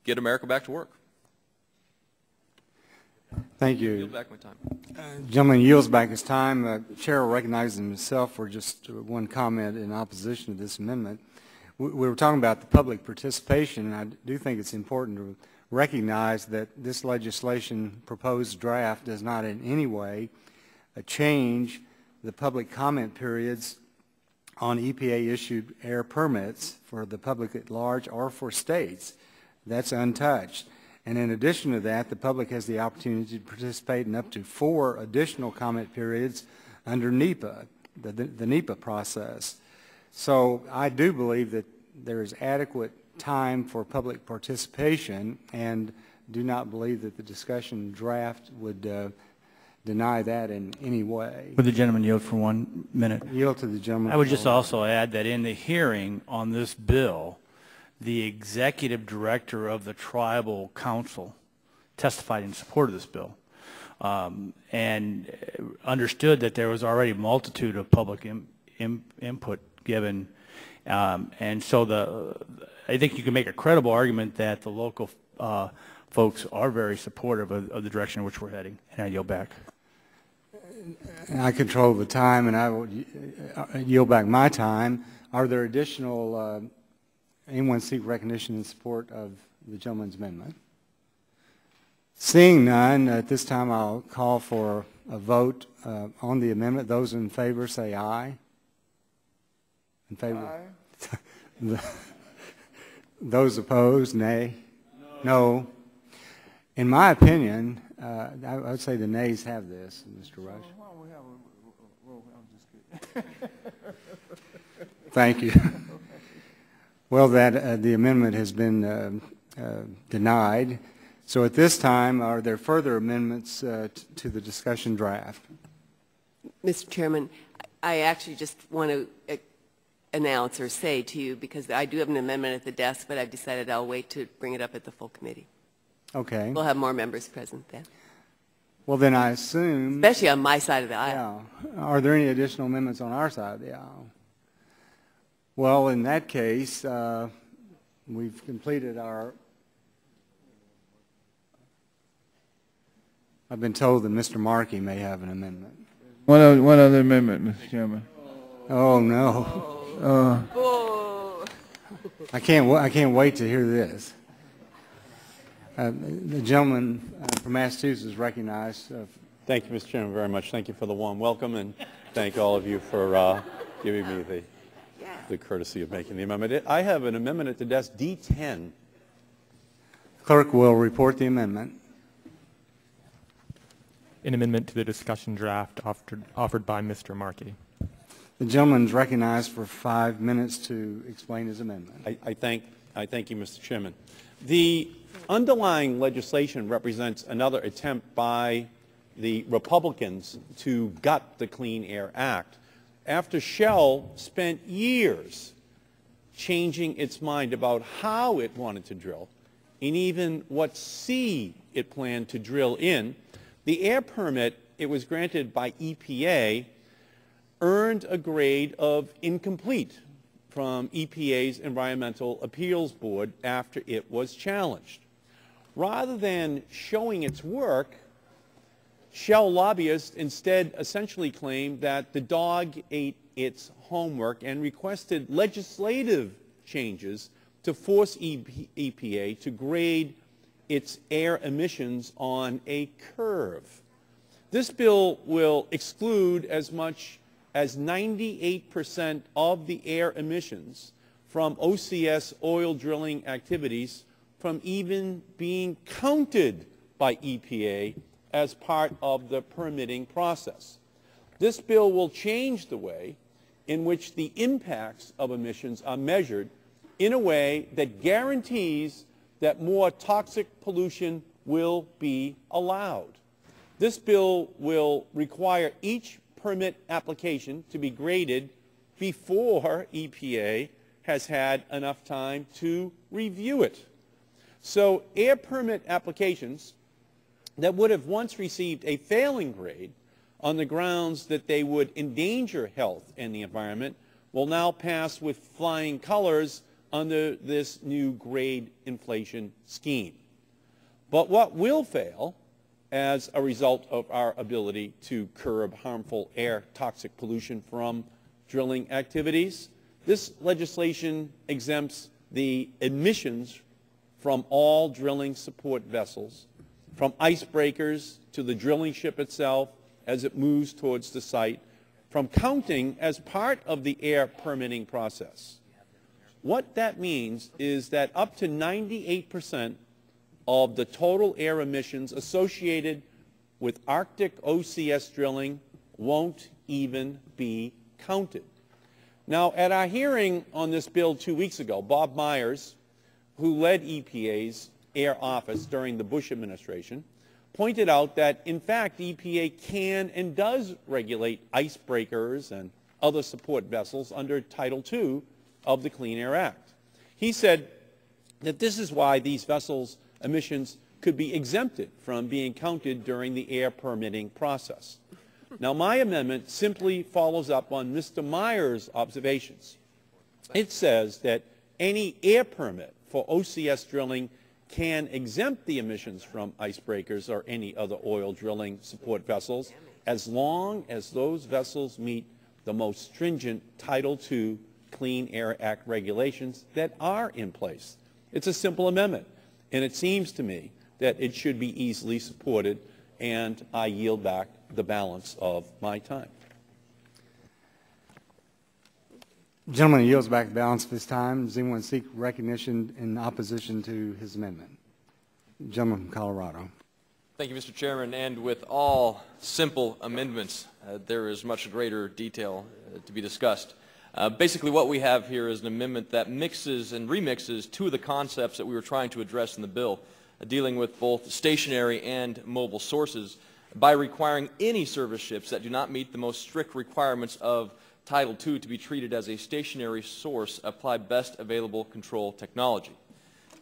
get America back to work. Thank you. I yield back my time. Gentleman yields back his time. The chair will recognize himself for just one comment in opposition to this amendment. We were talking about the public participation, and I do think it's important to recognize that this legislation proposed draft does not in any way change the public comment periods on EPA-issued air permits for the public at large or for states. That's untouched. And in addition to that, the public has the opportunity to participate in up to 4 additional comment periods under NEPA, the NEPA process. So I do believe that there is adequate time for public participation, and do not believe that the discussion draft would deny that in any way. Would the gentleman yield for 1 minute? Yield to the gentleman. I would just also add that in the hearing on this bill, the executive director of the tribal council testified in support of this bill, and understood that there was already a multitude of public input given, and so I think you can make a credible argument that the local folks are very supportive of the direction in which we're heading. And I yield back. I control the time, and I will yield back my time. Are there additional, anyone seek recognition in support of the gentleman's amendment? Seeing none, at this time I'll call for a vote on the amendment. Those in favor say aye. In favor? Aye. Those opposed, nay? No. In my opinion, I would say the nays have this, Mr. Rush. Thank you. Well, the amendment has been denied. So at this time, are there further amendments to the discussion draft? Mr. Chairman, I actually just want to announce or say to you, because I do have an amendment at the desk, but I've decided I'll wait to bring it up at the full committee. Okay. We'll have more members present then. Well, then I assume... Especially on my side of the aisle. Yeah. Are there any additional amendments on our side of the aisle? Well, in that case, we've completed our... I've been told that Mr. Markey may have an amendment. One other amendment, Mr. Chairman. Oh, no. I can't wait to hear this. The gentleman from Massachusetts is recognized. Thank you, Mr. Chairman, very much. Thank you for the warm welcome, and thank all of you for giving me the courtesy of making the amendment. I have an amendment at the desk, D10. Clerk will report the amendment. An amendment to the discussion draft offered by Mr. Markey. The gentleman is recognized for 5 minutes to explain his amendment. I thank you, Mr. Chairman. The underlying legislation represents another attempt by the Republicans to gut the Clean Air Act after Shell spent years changing its mind about how it wanted to drill and even what sea it planned to drill in. The air permit it was granted by EPA earned a grade of incomplete from EPA's Environmental Appeals Board after it was challenged. Rather than showing its work, Shell lobbyists instead essentially claimed that the dog ate its homework and requested legislative changes to force EPA to grade its air emissions on a curve. This bill will exclude as much as 98% of the air emissions from OCS oil drilling activities from even being counted by EPA as part of the permitting process. This bill will change the way in which the impacts of emissions are measured in a way that guarantees that more toxic pollution will be allowed. This bill will require each permit application to be graded before EPA has had enough time to review it. So air permit applications that would have once received a failing grade on the grounds that they would endanger health and the environment will now pass with flying colors under this new grade inflation scheme. But what will fail as a result of our ability to curb harmful air toxic pollution from drilling activities, this legislation exempts the emissions from all drilling support vessels, from icebreakers to the drilling ship itself as it moves towards the site, from counting as part of the air permitting process. What that means is that up to 98% of the total air emissions associated with Arctic OCS drilling won't even be counted. Now, at our hearing on this bill 2 weeks ago, Bob Myers, who led EPA's Air Office during the Bush administration, pointed out that, in fact, EPA can and does regulate icebreakers and other support vessels under Title II of the Clean Air Act. He said that this is why these vessels' emissions could be exempted from being counted during the air permitting process. Now, my amendment simply follows up on Mr. Myers' observations. It says that any air permit for OCS drilling can exempt the emissions from icebreakers or any other oil drilling support vessels as long as those vessels meet the most stringent Title II Clean Air Act regulations that are in place. It's a simple amendment, and it seems to me that it should be easily supported, and I yield back the balance of my time. The gentleman yields back the balance of his time. Does anyone seek recognition in opposition to his amendment? The gentleman from Colorado. Thank you, Mr. Chairman. And with all simple amendments, there is much greater detail to be discussed. Basically, what we have here is an amendment that mixes and remixes two of the concepts that we were trying to address in the bill, dealing with both stationary and mobile sources, by requiring any service ships that do not meet the most strict requirements of Title II to be treated as a stationary source, apply best available control technology.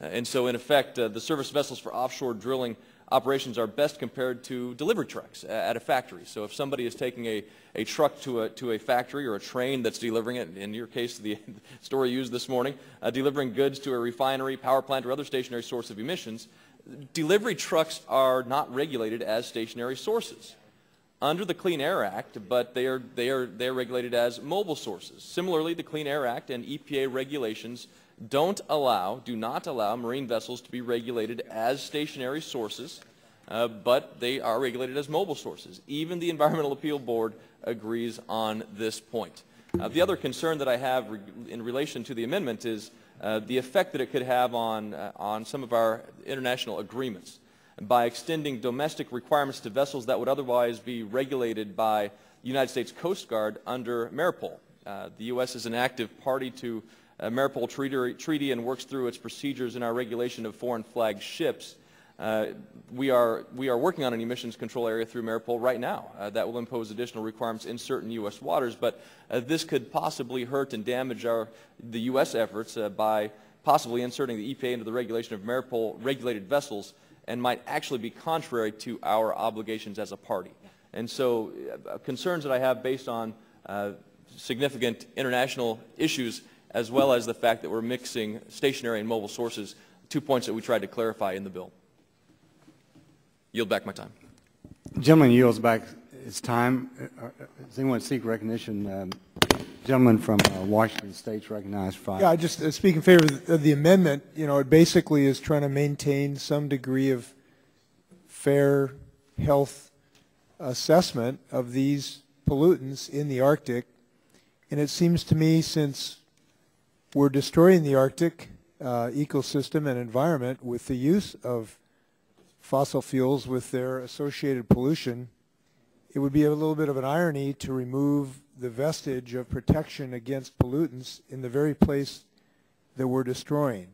And so, in effect, the service vessels for offshore drilling operations are best compared to delivery trucks at a factory. So if somebody is taking a truck to a factory or a train that's delivering it, in your case, the story used this morning, delivering goods to a refinery, power plant, or other stationary source of emissions, delivery trucks are not regulated as stationary sources under the Clean Air Act, but they are regulated as mobile sources. Similarly, the Clean Air Act and EPA regulations do not allow marine vessels to be regulated as stationary sources, but they are regulated as mobile sources. Even the Environmental Appeal Board agrees on this point. The other concern that I have in relation to the amendment is the effect that it could have on some of our international agreements by extending domestic requirements to vessels that would otherwise be regulated by the United States Coast Guard under MARPOL. The U.S. is an active party to MARPOL treaty and works through its procedures in our regulation of foreign flagged ships. We are working on an emissions control area through MARPOL right now that will impose additional requirements in certain U.S. waters, but this could possibly hurt and damage the U.S. efforts by possibly inserting the EPA into the regulation of MARPOL regulated vessels, and might actually be contrary to our obligations as a party. And so concerns that I have based on significant international issues, as well as the fact that we're mixing stationary and mobile sources, 2 points that we tried to clarify in the bill. Yield back my time. The gentleman yields back his time. Does anyone seek recognition? Gentleman from Washington State's recognized for 5. Yeah, I just speak in favor of the amendment. You know, it basically is trying to maintain some degree of fair health assessment of these pollutants in the Arctic. And it seems to me, since we're destroying the Arctic ecosystem and environment with the use of fossil fuels with their associated pollution, it would be a little bit of an irony to remove the vestige of protection against pollutants in the very place that we're destroying.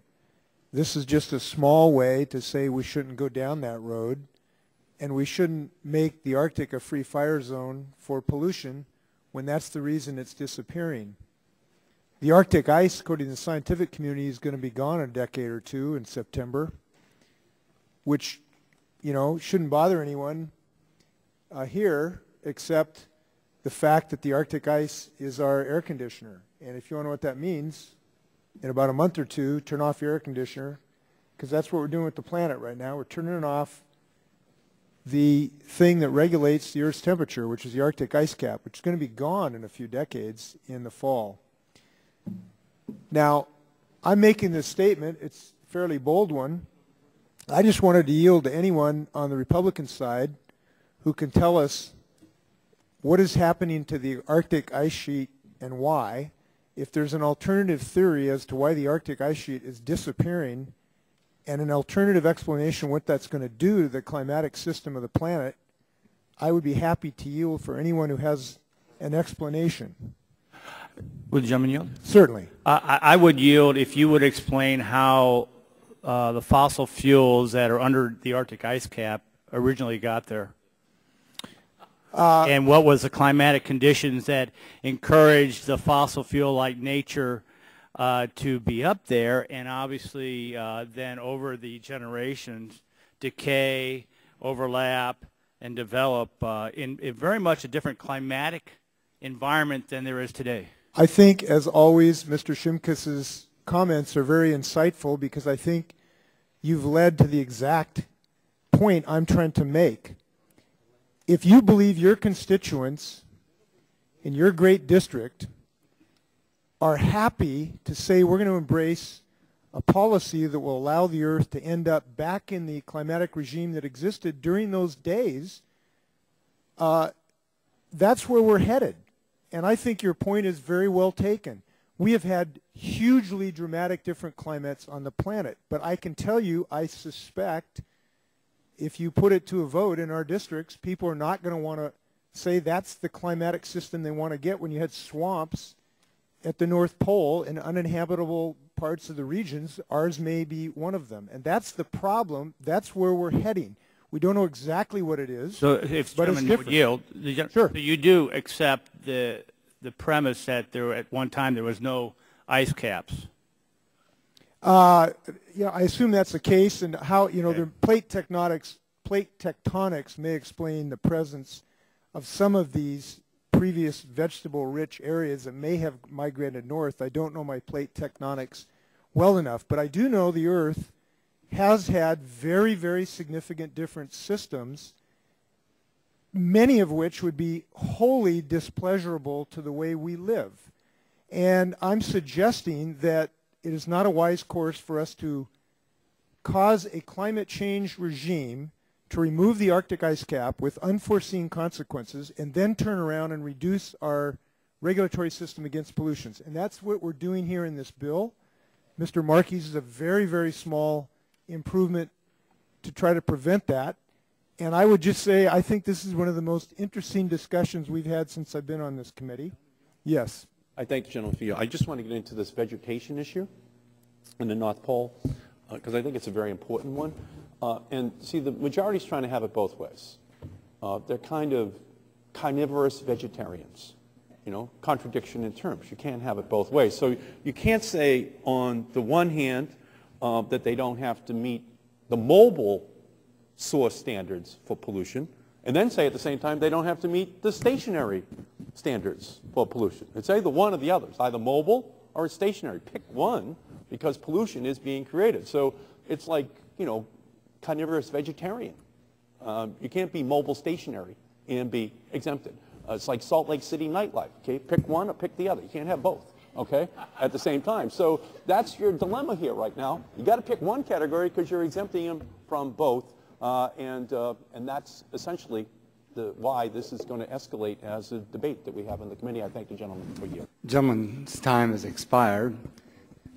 This is just a small way to say we shouldn't go down that road, and we shouldn't make the Arctic a free fire zone for pollution when that's the reason it's disappearing. The Arctic ice, according to the scientific community, is going to be gone in a decade or two in September, which, you know, shouldn't bother anyone here, except the fact that the Arctic ice is our air conditioner. And if you want to know what that means, in about a month or two, turn off your air conditioner, because that's what we're doing with the planet right now. We're turning off the thing that regulates the Earth's temperature, which is the Arctic ice cap, which is going to be gone in a few decades in the fall. Now, I'm making this statement. It's fairly bold one. I just wanted to yield to anyone on the Republican side who can tell us what is happening to the Arctic ice sheet and why. If there's an alternative theory as to why the Arctic ice sheet is disappearing and an alternative explanation what that's going to do to the climatic system of the planet, I would be happy to yield for anyone who has an explanation. Would the gentleman yield? Certainly. I would yield if you would explain how the fossil fuels that are under the Arctic ice cap originally got there. And what was the climatic conditions that encouraged the fossil fuel-like nature to be up there, and obviously then over the generations decay, overlap, and develop in very much a different climatic environment than there is today? I think, as always, Mr. Shimkus's comments are very insightful because I think you've led to the exact point I'm trying to make. If you believe your constituents in your great district are happy to say we're going to embrace a policy that will allow the Earth to end up back in the climatic regime that existed during those days, that's where we're headed. And I think your point is very well taken. We have had hugely dramatic different climates on the planet, but I can tell you, I suspect if you put it to a vote in our districts, people are not going to want to say that's the climatic system they want to get when you had swamps at the North Pole and uninhabitable parts of the regions. Ours may be one of them. And that's the problem. That's where we're heading. We don't know exactly what it is, So if but it's would different. yield, Sure. so you do accept the premise that there at one time there was no ice caps? Yeah, I assume that's the case, and how, you know, the plate tectonics may explain the presence of some of these previous vegetable-rich areas that may have migrated north. I don't know my plate tectonics well enough, but I do know the Earth has had very, very significant different systems, many of which would be wholly displeasurable to the way we live. And I'm suggesting that it is not a wise course for us to cause a climate change regime to remove the Arctic ice cap with unforeseen consequences and then turn around and reduce our regulatory system against pollutions. And that's what we're doing here in this bill. Mr. Markey's is a very, very small improvement to try to prevent that. And I would just say I think this is one of the most interesting discussions we've had since I've been on this committee. Yes. I thank the gentleman for you. I just want to get into this vegetation issue in the North Pole because I think it's a very important one. And see, the majority's trying to have it both ways. They're kind of carnivorous vegetarians, you know, contradiction in terms. You can't have it both ways. So you can't say on the one hand that they don't have to meet the mobile source standards for pollution, and then say at the same time they don't have to meet the stationary standards for pollution. It's either one or the other. It's either mobile or it's stationary. Pick one because pollution is being created. So it's like, you know, carnivorous vegetarian. You can't be mobile stationary and be exempted. It's like Salt Lake City nightlife. Okay, pick one or pick the other. You can't have both. Okay, at the same time. So that's your dilemma here right now. You got to pick one category because you're exempting them from both, and that's essentially why this is going to escalate as a debate that we have in the committee. I thank the gentleman for you. Gentleman's time has expired.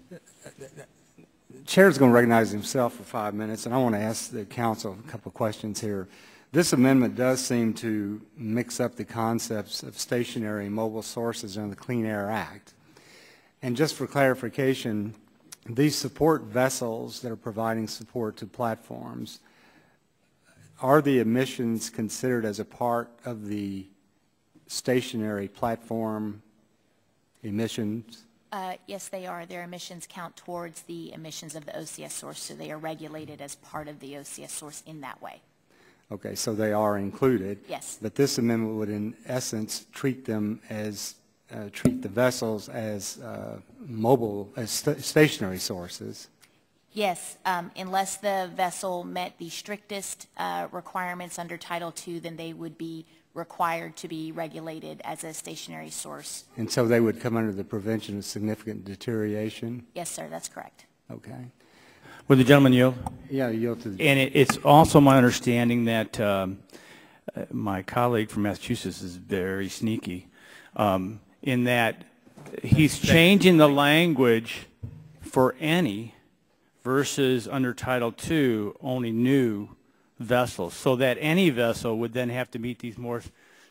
The chair's going to recognize himself for 5 minutes, and I want to ask the council a couple of questions here. This amendment does seem to mix up the concepts of stationary and mobile sources in the Clean Air Act. And just for clarification, these support vessels that are providing support to platforms, are the emissions considered as a part of the stationary platform emissions? Yes, they are. Their emissions count towards the emissions of the OCS source, so they are regulated as part of the OCS source in that way. Okay, so they are included. Yes. But this amendment would, in essence, treat them as treat the vessels as mobile, as stationary sources. Yes, unless the vessel met the strictest requirements under Title II, then they would be required to be regulated as a stationary source. And so they would come under the prevention of significant deterioration? Yes, sir, that's correct. Okay. Would the gentleman yield? Yeah, yield to the... And it's also my understanding that my colleague from Massachusetts is very sneaky in that he's changing the language for any versus under Title II only new vessels, so that any vessel would then have to meet these more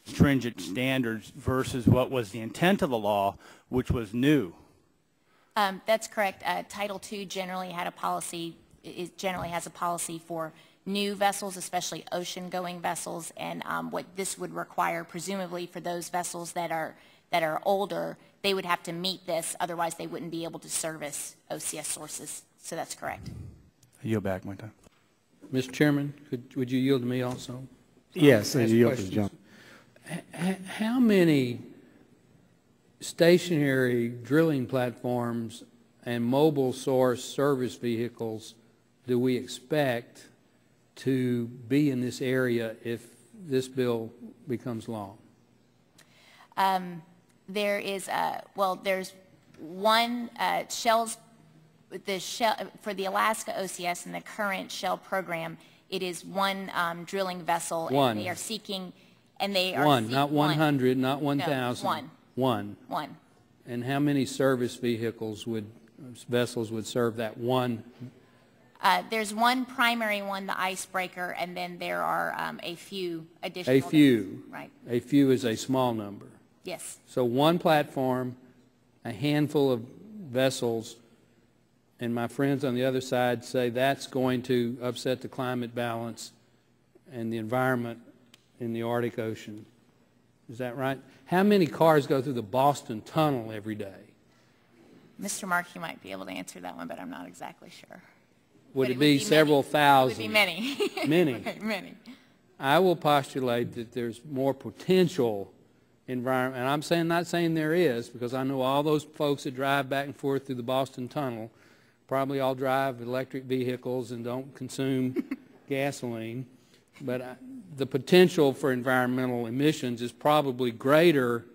stringent standards versus what was the intent of the law, which was new. That's correct. Title II generally had a policy. It generally has a policy for new vessels, especially ocean-going vessels, and what this would require, presumably for those vessels that are older, they would have to meet this. Otherwise, they wouldn't be able to service OCS sources. So that's correct. I yield back my time. Mr. Chairman, would you yield to me also? Yes, I yield to John. How many stationary drilling platforms and mobile source service vehicles do we expect to be in this area if this bill becomes law? There is, well, there's one Shell's, for the Alaska OCS and the current Shell program, it is one drilling vessel. One. And they are seeking, and they are One, not 100, not 1,000. No, One. One. And how many service vessels would serve that one? There's one primary one, the icebreaker, and then there are a few additional. A few. Right. A few is a small number. Yes. So one platform, a handful of vessels, and my friends on the other side say that's going to upset the climate balance and the environment in the Arctic Ocean. Is that right? How many cars go through the Boston Tunnel every day? Mr. Markey might be able to answer that one, but I'm not exactly sure. Would it be several thousand? It would be many. Many. Right, many. I will postulate that there's more potential environment, and I'm not saying there is, because I know all those folks that drive back and forth through the Boston Tunnel probably all drive electric vehicles and don't consume gasoline, but the potential for environmental emissions is probably greater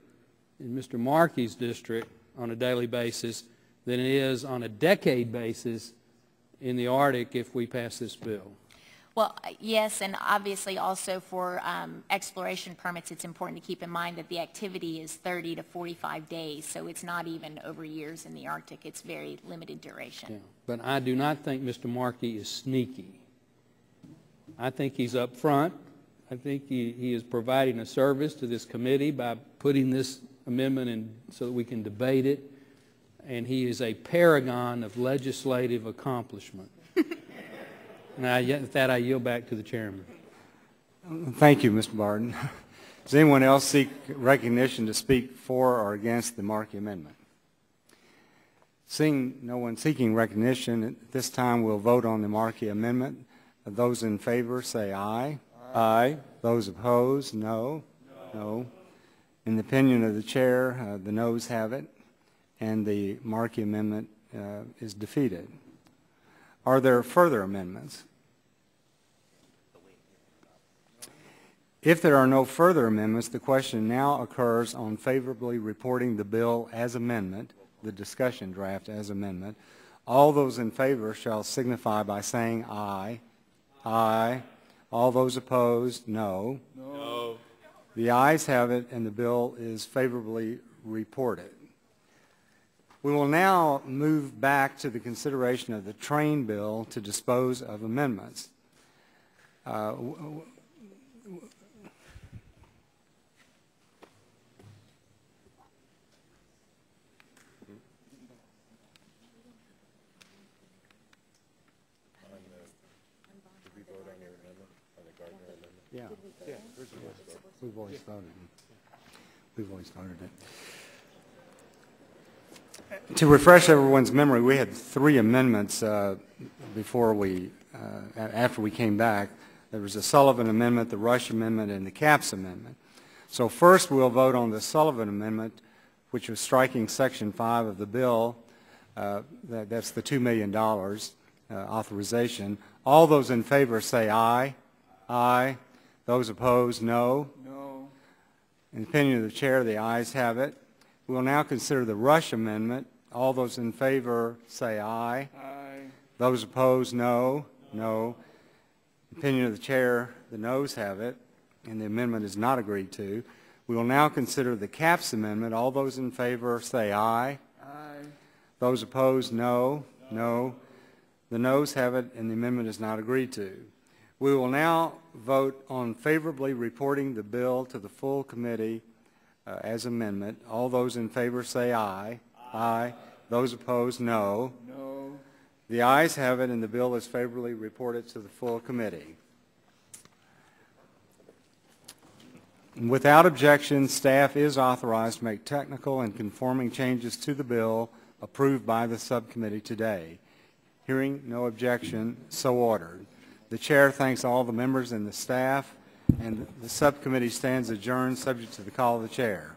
in Mr. Markey's district on a daily basis than it is on a decade basis in the Arctic if we pass this bill. Well, yes, and obviously also for exploration permits, it's important to keep in mind that the activity is 30 to 45 days, so it's not even over years in the Arctic. It's very limited duration. Yeah. But I do not think Mr. Markey is sneaky. I think he's up front. I think he is providing a service to this committee by putting this amendment in so that we can debate it, and he is a paragon of legislative accomplishment. And with that, I yield back to the chairman. Thank you, Mr. Barton. Does anyone else seek recognition to speak for or against the Markey Amendment? Seeing no one seeking recognition, at this time we'll vote on the Markey Amendment. Those in favor say aye. Aye. Those opposed, no. No. In the opinion of the chair, the noes have it, and the Markey Amendment is defeated. Are there further amendments? If there are no further amendments, the question now occurs on favorably reporting the bill as amendment, the discussion draft as amendment. All those in favor shall signify by saying aye. Aye. All those opposed, no. No. The ayes have it, and the bill is favorably reported. We will now move back to the consideration of the train bill to dispose of amendments. Yeah. We've always voted. We've always voted it. To refresh everyone's memory, we had 3 amendments before after we came back. There was the Sullivan Amendment, the Rush Amendment, and the Capps Amendment. So first we'll vote on the Sullivan Amendment, which was striking Section 5 of the bill. That's the $2 million authorization. All those in favor say aye. Aye. Those opposed, no. No. In the opinion of the chair, the ayes have it. We will now consider the Rush Amendment. All those in favor say aye. Aye. Those opposed, no. No. Opinion of the chair, the noes have it, and the amendment is not agreed to. We will now consider the Capps amendment. All those in favor say aye. Aye. Those opposed, no. No. The noes have it, and the amendment is not agreed to. We will now vote on favorably reporting the bill to the full committee as amendment. All those in favor say aye. Aye. Those opposed, no. No. The ayes have it, and the bill is favorably reported to the full committee. Without objection, staff is authorized to make technical and conforming changes to the bill approved by the subcommittee today. Hearing no objection, so ordered. The chair thanks all the members and the staff, and the subcommittee stands adjourned subject to the call of the chair.